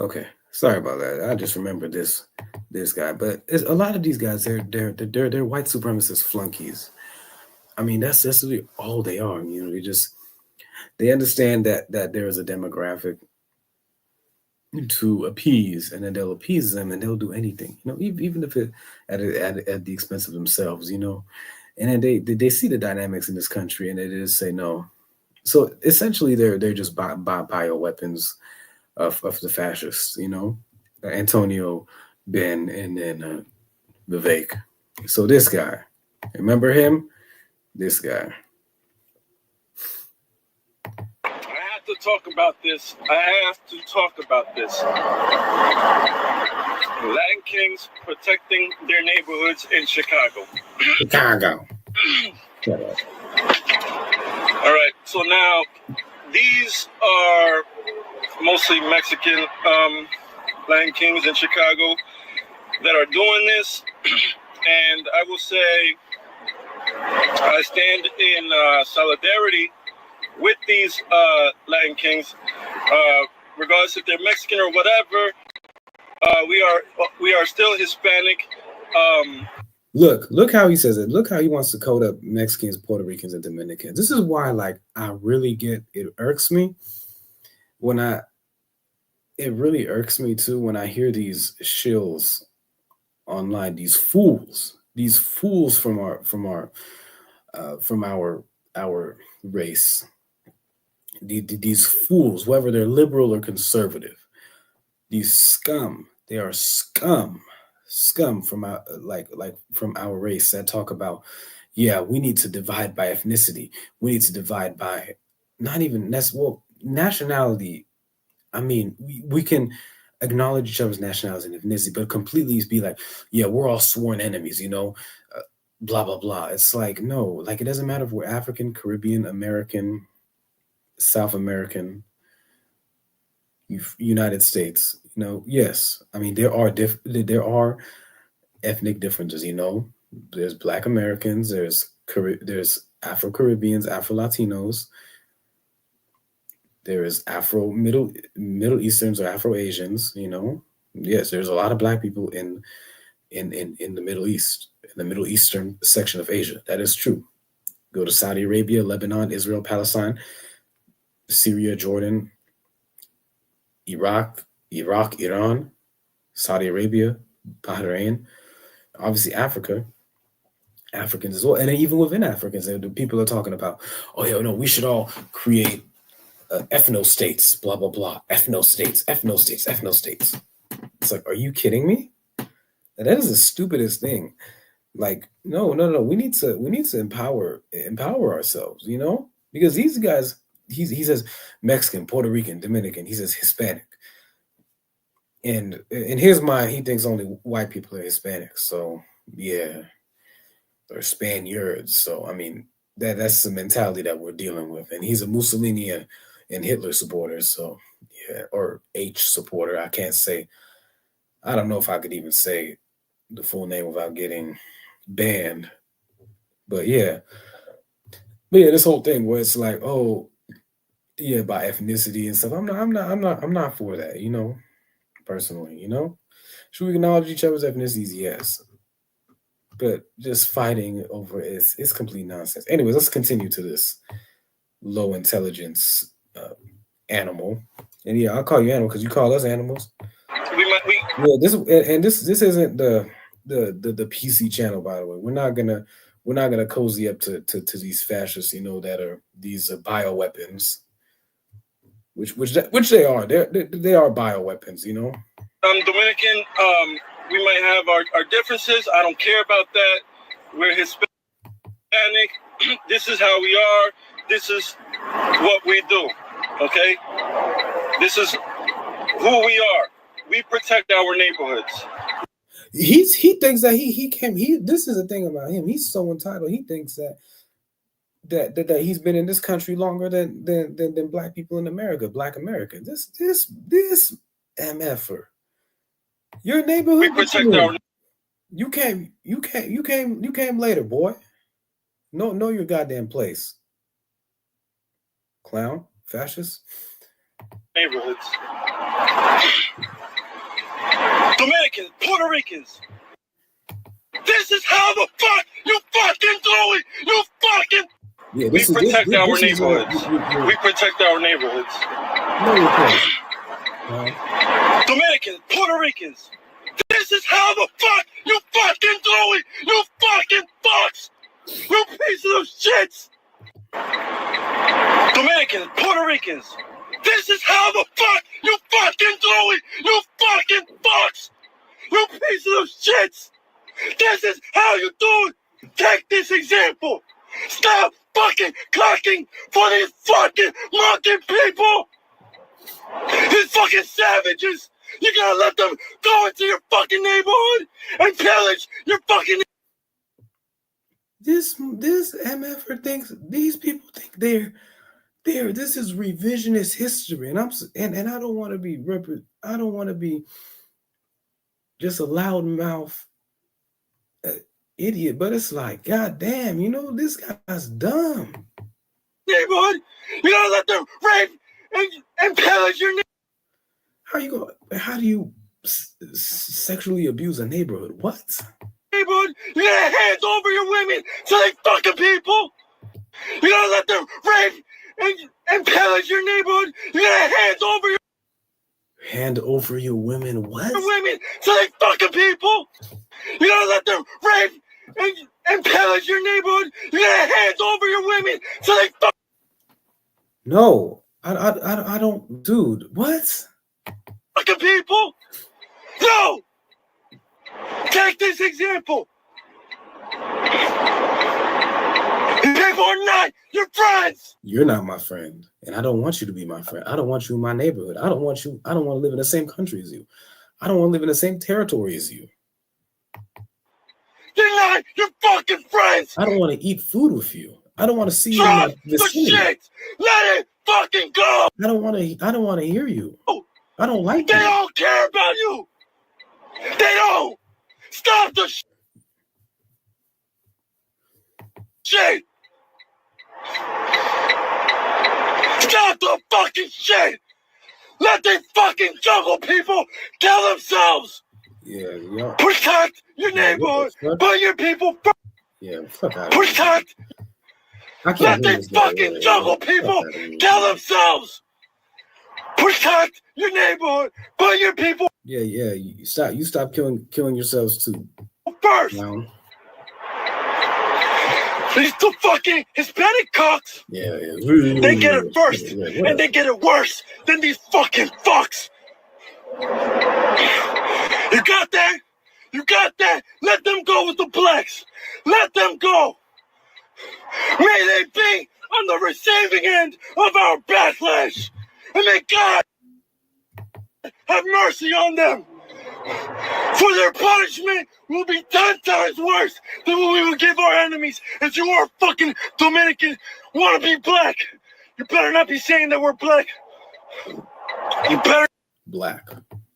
okay. Sorry about that. I just remember this guy. But a lot of these guys, they're white supremacist flunkies. I mean, that's really all they are. You know, they understand that there is a demographic to appease, and then they'll appease them, and they'll do anything. You know, even if it at the expense of themselves. You know, and then they see the dynamics in this country, and they just say no. So essentially, they're just bioweapons of the fascists, you know, Antonio, Ben, and then Vivek. So this guy, remember him? This guy. I have to talk about this. Latin Kings protecting their neighborhoods in Chicago. All right. So now these are mostly Mexican Latin Kings in Chicago that are doing this. And I will say I stand in solidarity with these Latin Kings, regardless if they're Mexican or whatever. We are still Hispanic. Look how he says it. Look how he wants to code up Mexicans, Puerto Ricans, and Dominicans. This is why, like, I really get it. Irks me it really irks me too when I hear these shills online. These fools from our race. These fools, whether they're liberal or conservative, these scum. They are scum from our from our race that talk about, yeah, we need to divide by ethnicity. We need to divide by nationality. I mean, we can acknowledge each other's nationality and ethnicity, but completely be like, yeah, we're all sworn enemies, you know, blah, blah, blah. It's like, no, like, it doesn't matter if we're African, Caribbean, American, South American, United States, you know. Yes, I mean, there are ethnic differences, you know. There's Black Americans, there's Afro-Caribbeans, Afro-Latinos, there is Middle Easterns or Afro-Asians, you know. Yes, there's a lot of Black people in the Middle East, in the Middle Eastern section of Asia. That is true. Go to Saudi Arabia, Lebanon, Israel, Palestine, Syria, Jordan, Iraq, Iran, Saudi Arabia, Bahrain, obviously Africa, Africans as well. And then even within Africans, the people are talking about, oh yeah, no, we should all create ethno states, blah, blah, blah, ethno states. It's like, are you kidding me? That is the stupidest thing. Like, no. We need to empower ourselves, you know, because these guys, he says Mexican, Puerto Rican, Dominican, he says Hispanic. And in his mind, he thinks only white people are Hispanic. So yeah, or Spaniards. So I mean, that's the mentality that we're dealing with. And he's a Mussolini and Hitler supporter. So yeah, or H supporter. I can't say. I don't know if I could even say the full name without getting banned. But yeah, this whole thing where it's like, oh yeah, by ethnicity and stuff. I'm not for that, you know, personally, you know. Should we acknowledge each other's ethnicities? Yes. But just fighting over it's complete nonsense. Anyways, let's continue to this low intelligence animal. And yeah, I'll call you animal because you call us animals. Yeah, this isn't the PC channel, by the way. We're not gonna cozy up to these fascists, that are these bioweapons, which they are. They are bioweapons, Dominican. We might have our differences. I don't care about that. We're Hispanic. This is how we are. This is what we do. Okay? This is who we are. We protect our neighborhoods. He thinks that this is the thing about him. He's so entitled. He thinks that he's been in this country longer than black people in America, black America. This MFer. Your neighborhood. We protect our. You came later, boy. Know your goddamn place. Clown, fascist. Neighborhoods. Dominicans, Puerto Ricans. This is how the fuck you fucking do it. You fucking. Yeah, we protect our neighborhoods. We protect our neighborhoods. No, you can't. Dominicans, Puerto Ricans. This is how the fuck you fucking do it. You fucking fucks. You pieces of shits. Dominicans, Puerto Ricans. This is how the fuck you fucking do it. You fucking fucks. You pieces of shits. This is how you do it. Take this example. Stop fucking clacking for these fucking monkey people. These fucking savages. You gotta let them go into your fucking neighborhood and pillage your fucking. This MFer thinks these people think they're. This is revisionist history, and I don't want to be I don't want to be just a loudmouth idiot, but it's like, god damn, this guy's dumb. Neighborhood, you gotta let them rape and pillage your neighborhood. How do you sexually abuse a neighborhood? What? Neighborhood, you gotta hand over your women to they fucking people. You gotta let them rape and pillage your neighborhood. You gotta hand over your women. What? Your women to they fucking people. You gotta let them rape and pillage your neighborhood. You gotta hand over your women to they No, I don't, dude. What? Fucking people. No. Take this example. People are not your friends. You're not my friend, and I don't want you to be my friend. I don't want you in my neighborhood. I don't want to live in the same country as you. I don't want to live in the same territory as you. You're not your fucking friends. I don't want to eat food with you. I don't want to see you in Drop my vicinity. the shit. Let it fucking go. I don't want to hear you. I don't like They you. don't care about you. They don't. Stop the shit. Stop the fucking shit. Let the fucking jungle people kill themselves. Yeah. Protect your neighborhood. Put your people first. Yeah, fuck out. Protect. Let the fucking jungle people kill themselves. Protect your neighborhood. Put your people. Yeah. You stop killing yourselves too. First. No. These the fucking Hispanic cocks. Yeah. They get it first, and they get it worse than these fucking fucks. You got that? You got that? Let them go with the blacks. Let them go. May they be on the receiving end of our backlash. And may God have mercy on them. For their punishment will be 10 times worse than what we will give our enemies. If you are fucking Dominican, want to be black, you better not be saying that we're black. You better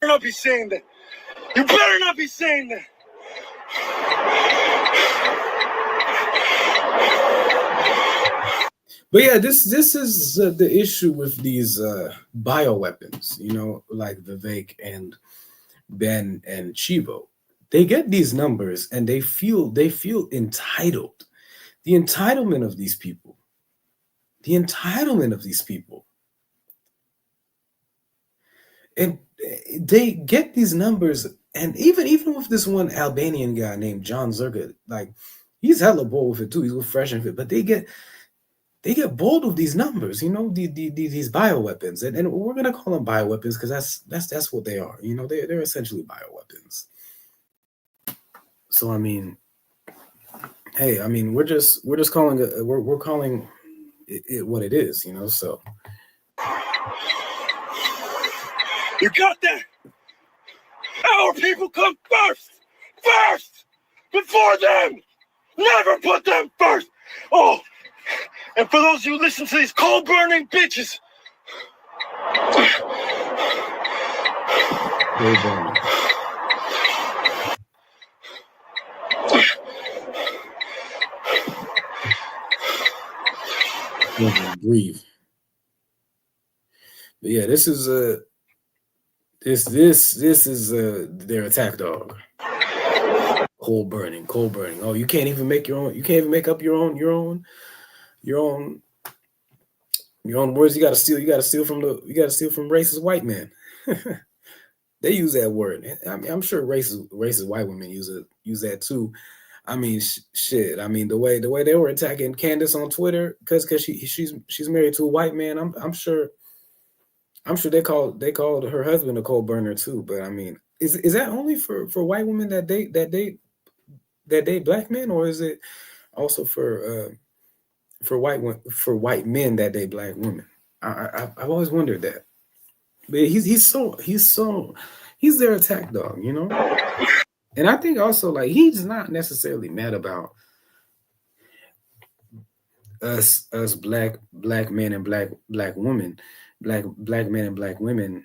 not be saying that. You better not be saying that. But yeah, this is the issue with these bioweapons, like Vivek and Ben and Chivo, they get these numbers and they feel entitled. The entitlement of these people. The entitlement of these people. And they get these numbers, and even with this one Albanian guy named John Zerga, like he's hella bold with it too. He's fresh and fit, but they get bold with these numbers, you know, these bioweapons, and we're gonna call them bioweapons because that's what they are. You know, they're essentially bioweapons. So I mean, hey, I mean, we're just calling it, we're calling it what it is, you know. So you got that? Our people come first, before them. Never put them first. Oh, and for those of you who listen to these coal burning bitches. Breathe. But yeah, this is their attack dog. Coal burning. Oh, you can't even make your own. You can't even make up your own words. You got to steal from racist white men. They use that word. I mean, I'm sure racist white women use that too. I mean, shit. I mean, the way they were attacking Candace on Twitter because she's married to a white man. I'm sure they called her husband a coal burner too. But I mean, is that only for white women that date black men, or is it also for white men that date black women? I've always wondered that. But he's their attack dog, you know. And I think also, like, he's not necessarily mad about us black men and black women, black men and black women,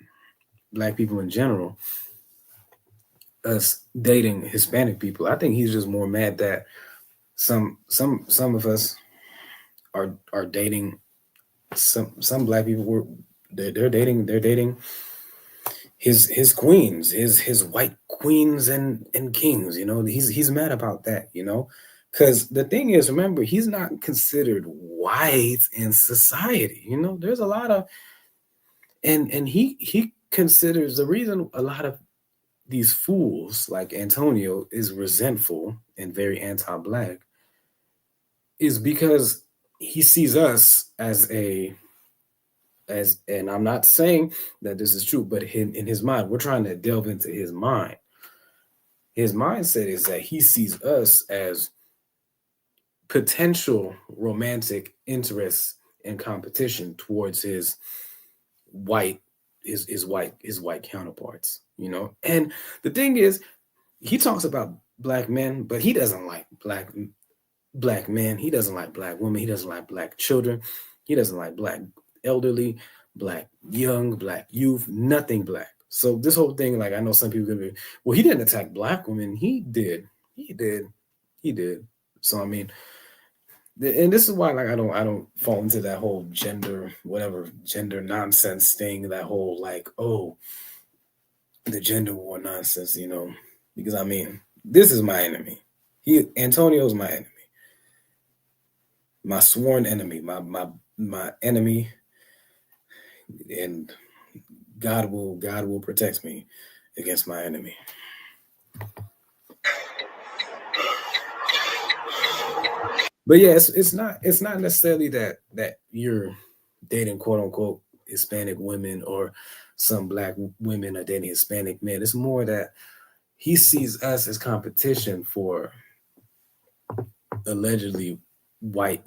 black people in general, us dating Hispanic people. I think he's just more mad that some of us are dating some black people. They're dating his queens, his white queens and kings. You know, he's mad about that. You know, because the thing is, remember, he's not considered white in society. You know, there's a lot of, and he considers the reason a lot of these fools like Antonio is resentful and very anti-black is because he sees us and I'm not saying that this is true, but in his mind, we're trying to delve into his mind. His mindset is that he sees us as potential romantic interests and competition towards his white counterparts, you know. And the thing is, he talks about black men, but he doesn't like black men. He doesn't like black women. He doesn't like black children. He doesn't like black elderly, black young, black youth, nothing black. So this whole thing, like, I know some people gonna be, well, he didn't attack black women. He did. So I mean, and this is why, like, I don't fall into that whole gender nonsense thing, that whole, like, oh, the gender war nonsense, you know, because I mean, this is my enemy. Antonio's my enemy, my sworn enemy, my enemy, and God will protect me against my enemy. But yeah, it's not necessarily that you're dating quote unquote Hispanic women or some black women are dating Hispanic men. It's more that he sees us as competition for allegedly white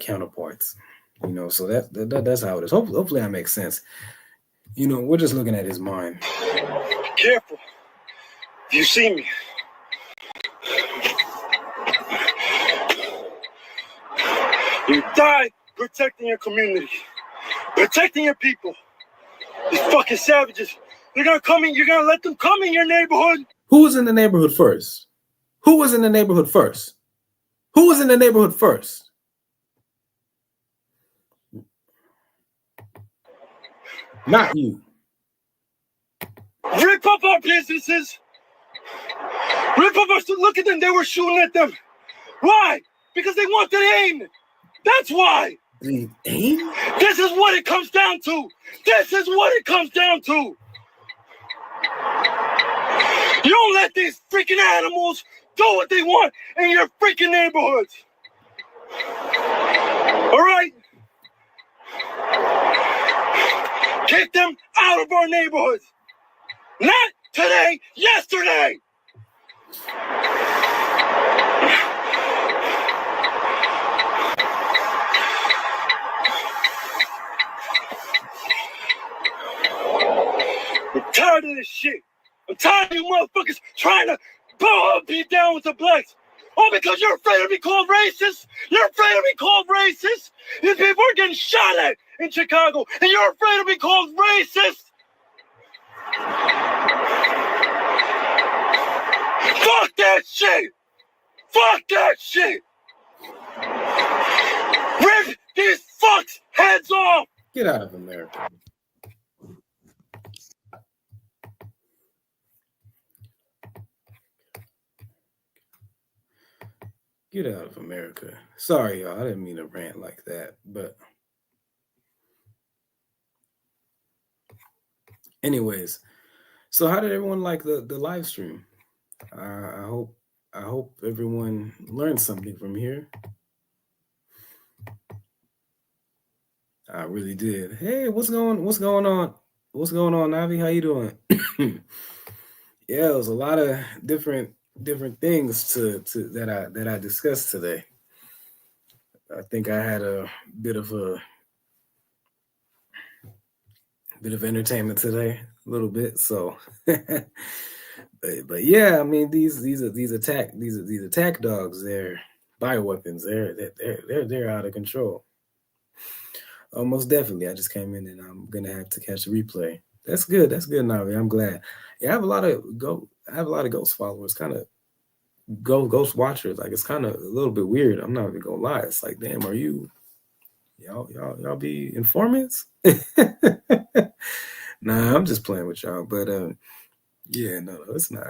counterparts. You know, so that's how it is. Hopefully that makes sense. You know, we're just looking at his mind. Careful. You see me. You die protecting your community, protecting your people. These fucking savages, they're gonna come in, you're gonna let them come in your neighborhood. Who was in the neighborhood first? Not you. rip up our businesses, rip up our. Look at them, they were shooting at them. Why? Because they want to aim. That's why. Aim? This is what it comes down to. This is what it comes down to. You don't let these freaking animals do what they want in your freaking neighborhoods. All right? Kick them out of our neighborhoods. Not today, yesterday. I'm tired of this shit. I'm tired of you motherfuckers trying to beat down with the blacks. All because you're afraid to be called racist. You're afraid to be called racist. These people are getting shot at in Chicago, and you're afraid to be called racist. Fuck that shit. Fuck that shit. Rip these fucks heads off. Get out of America. Get out of America. Sorry, y'all. I didn't mean to rant like that. But anyways, so how did everyone like the live stream? I hope everyone learned something from here. I really did. Hey, what's going on? What's going on, Navi? How you doing? Yeah, it was a lot of different things that I discussed today. I think I had a bit of entertainment today, a little bit. So, but yeah, I mean these attack dogs, they're bioweapons. They're out of control. Most definitely. I just came in and I'm gonna have to catch the replay. That's good. That's good, Navi. I'm glad. Yeah, I have a lot of ghost followers, kind of ghost watchers. Like it's kind of a little bit weird. I'm not even gonna lie. It's like, damn, are you y'all be informants? Nah, I'm just playing with y'all. But yeah, no, it's not.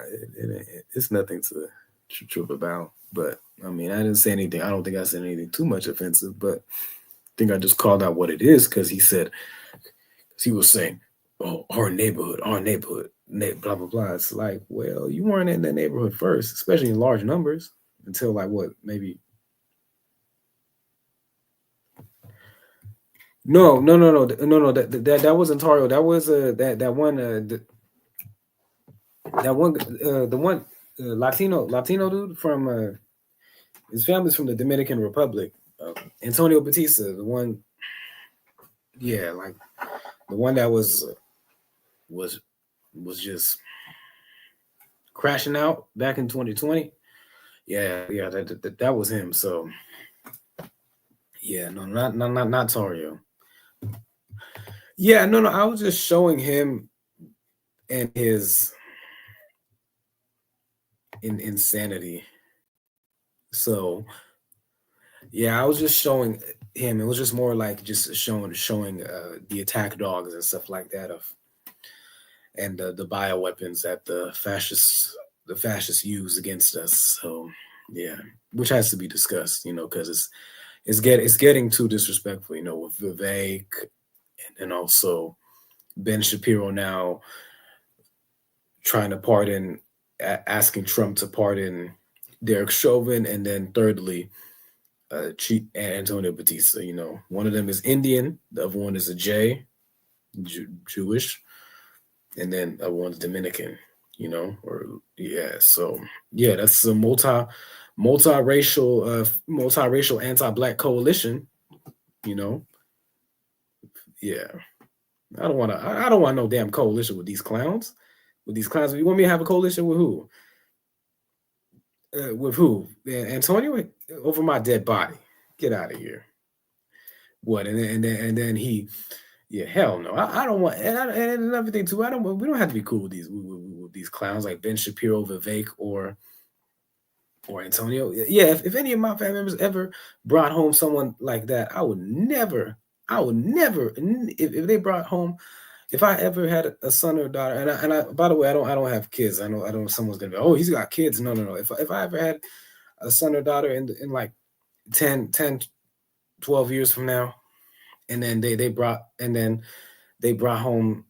It's nothing to trip about. But I mean, I didn't say anything. I don't think I said anything too much offensive. But I think I just called out what it is because he was saying, "Oh, our neighborhood, blah blah blah." It's like, well, you weren't in that neighborhood first, especially in large numbers, until like what, maybe. No. That wasn't Tario. That was the one Latino dude from his family's from the Dominican Republic. Antonio Batista, the one, yeah, like the one that was just crashing out back in 2020. Yeah, that was him. So yeah, no, not Tario. Yeah, no, I was just showing him and his insanity. So yeah, I was just showing him. It was just more like just showing the attack dogs and stuff like that and the bioweapons that the fascists use against us. So yeah, which has to be discussed, because it's getting too disrespectful, with Vivek and also Ben Shapiro now trying to pardon, asking Trump to pardon Derek Chauvin, and then thirdly, Antonio Batista. One of them is Indian, the other one is a Jewish, and then the other one's Dominican. So yeah, that's a multiracial anti-black coalition. Yeah, I don't want no damn coalition with these clowns. You want me to have a coalition with who? With who? Antonio over my dead body. Get out of here. What? And then he, yeah, hell no. I don't want. And another thing too, we don't have to be cool with these clowns like Ben Shapiro, Vivek, or Antonio. Yeah, if any of my family members ever brought home someone like that, I would never. If they brought home, if I ever had a son or a daughter, and I by the way, I don't have kids. I know someone's gonna be, oh, he's got kids. No. If I ever had a son or daughter in like 10, 12 years from now, and then they brought home,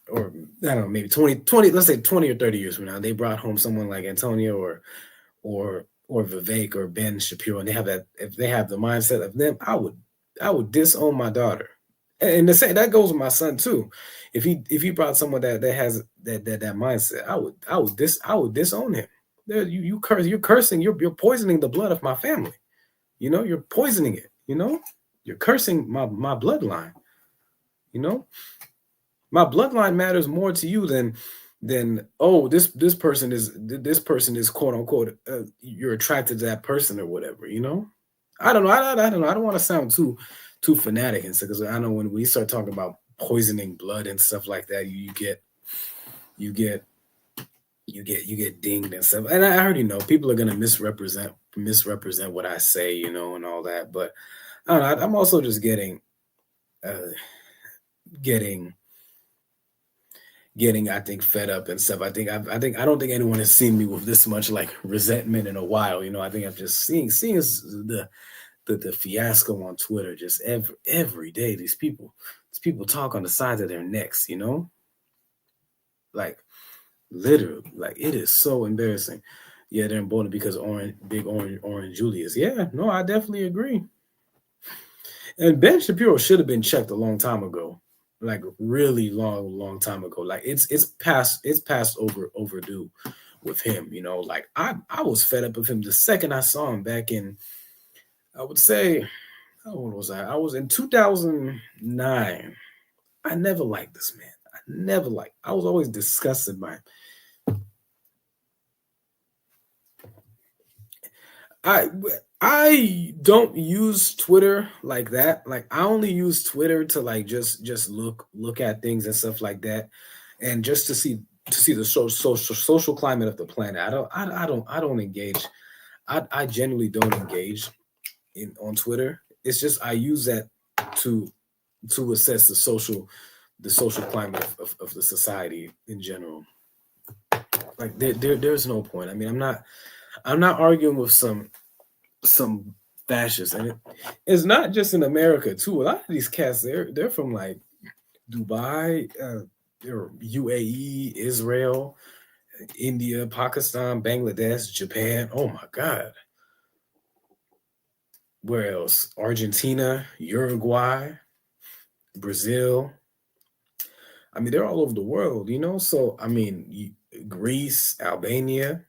or I don't know, maybe 20, let's say 20 or 30 years from now, they brought home someone like Antonio or Vivek or Ben Shapiro, and they have that, if they have the mindset of them, I would disown my daughter. And the same that goes with my son too. If he brought someone that has that mindset, I would disown him. You're cursing, you're poisoning the blood of my family. You know, you're poisoning it. You know, you're cursing my bloodline. You know, my bloodline matters more to you than oh, this person is quote unquote you're attracted to that person or whatever. You know, I don't know. I don't know. I don't want to sound too fanatic and stuff, because I know when we start talking about poisoning blood and stuff like that, you get dinged and stuff. And I already know people are gonna misrepresent what I say, you know, and all that. But I don't know. I'm also just getting I think fed up and stuff. I don't think anyone has seen me with this much like resentment in a while. You know, I think I'm just seeing the fiasco on Twitter just every day. These people talk on the sides of their necks, you know, like literally, like it is so embarrassing. Yeah, they're important because big orange Julius. Yeah, no, I definitely agree. And Ben Shapiro should have been checked a long time ago, like really long time ago. Like it's past overdue with him. You know, like I was fed up with him the second I saw him back in, I would say, how old was I? I was in 2009. I never liked this man. I was always disgusted by him. I don't use Twitter like that. Like I only use Twitter to like just look at things and stuff like that, and just to see the social climate of the planet. I don't engage. I generally don't engage on Twitter. It's just I use that to assess the social climate of the society in general. Like there's no point. I mean, I'm not arguing with some fascists, and it's not just in America too. A lot of these cats, they're from like Dubai, they're UAE, Israel, India, Pakistan, Bangladesh, Japan. Oh my God. Where else? Argentina, Uruguay, Brazil. I mean, they're all over the world, you know? So, I mean, Greece, Albania,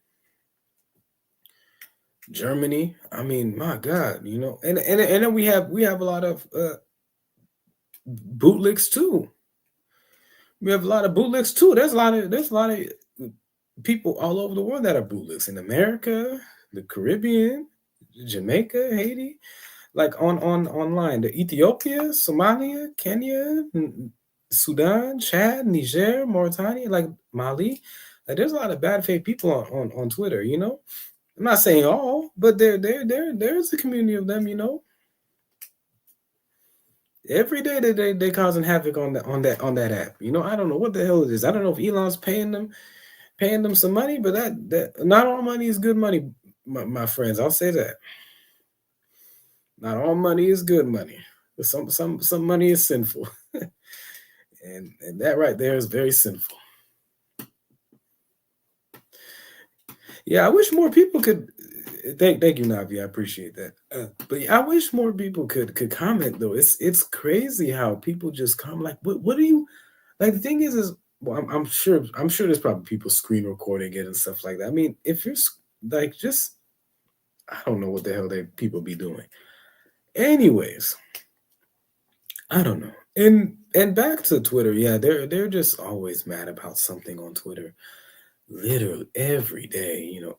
Germany. I mean, my God, you know? And then we have a lot of bootlegs too. We have a lot of bootlegs too. There's a lot of people all over the world that are bootlegs in America, the Caribbean, Jamaica, Haiti, like online, the Ethiopia, Somalia, Kenya, Sudan, Chad, Niger, Mauritania, like Mali. Like there's a lot of bad faith people on Twitter, you know. I'm not saying all, but there's a community of them, you know. Every day they causing havoc on that app. You know, I don't know what the hell it is. I don't know if Elon's paying them some money, but that not all money is good money. My friends, I'll say that. Not all money is good money. Some money is sinful. and that right there is very sinful. Yeah, I wish more people could thank you, Navi. I appreciate that. But yeah, I wish more people could comment though. It's crazy how people just come like, what do you like? The thing is well, I'm sure there's probably people screen recording it and stuff like that. I mean, if you're like just I don't know what the hell people be doing. Anyways, I don't know. And back to Twitter, yeah, they're just always mad about something on Twitter. Literally every day, you know,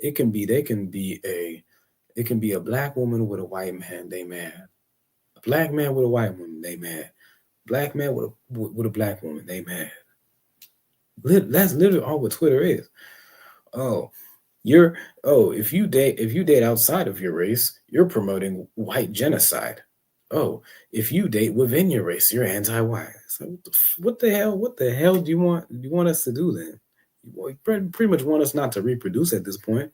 it can be a black woman with a white man, they mad. A black man with a white woman, they mad. Black man with a black woman, they mad. That's literally all what Twitter is. If you date outside of your race, you're promoting white genocide. oh, if you date within your race, you're anti-white. So what the hell? What the hell do you want us to do then? You pretty much want us not to reproduce at this point.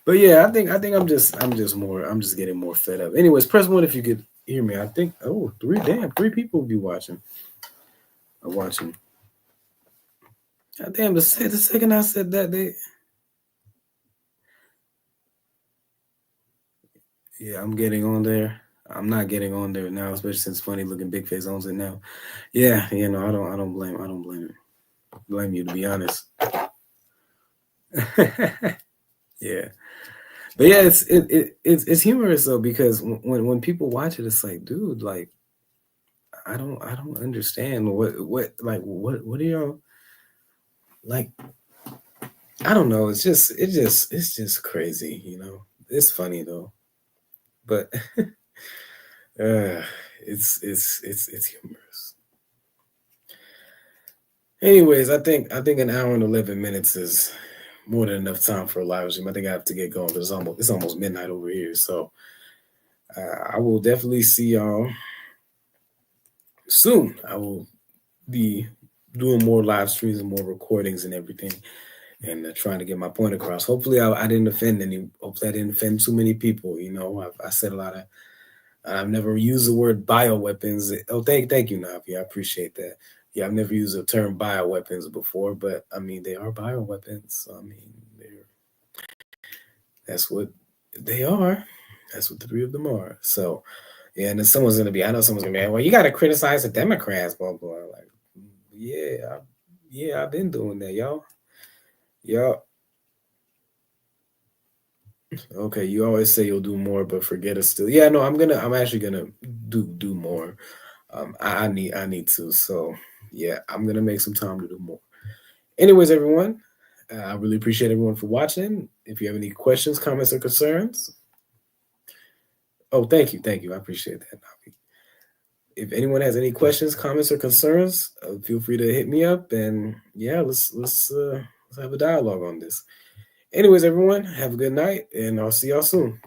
But yeah, I think I'm just getting more fed up. Anyways, press 1 if you could hear me. I think three people will be watching. Are watching. God damn, the second I said that yeah, I'm getting on there. I'm not getting on there now, especially since funny looking big face owns it now. Yeah, I don't blame you, to be honest. Yeah. But yeah, it's humorous though, because when people watch it, it's like, dude, like I don't understand what are y'all like? I don't know. It's just crazy, It's funny though, but it's humorous. Anyways, I think an hour and 11 minutes is more than enough time for a live stream. I think I have to get going because it's almost midnight over here. So I will definitely see y'all soon. I will be doing more live streams and more recordings and everything, and trying to get my point across. Hopefully I didn't offend any. Hopefully I didn't offend too many people. I said a lot of. I've never used the word bioweapons. Oh, thank you, Navi. I appreciate that. Yeah, I've never used the term bioweapons before, but I mean they are bioweapons. I mean that's what they are. That's what the 3 of them are. So yeah, and then I know someone's gonna be, well, you gotta criticize the Democrats, blah blah. Like, yeah, I've been doing that, y'all. Okay, you always say you'll do more, but forget it still. Yeah, no, I'm actually gonna do more. I need to. So yeah, I'm gonna make some time to do more. Anyways, everyone, I really appreciate everyone for watching. If you have any questions, comments, or concerns, thank you. I appreciate that, Navi. If anyone has any questions, comments, or concerns, feel free to hit me up, and yeah, let's have a dialogue on this. Anyways, everyone, have a good night, and I'll see y'all soon.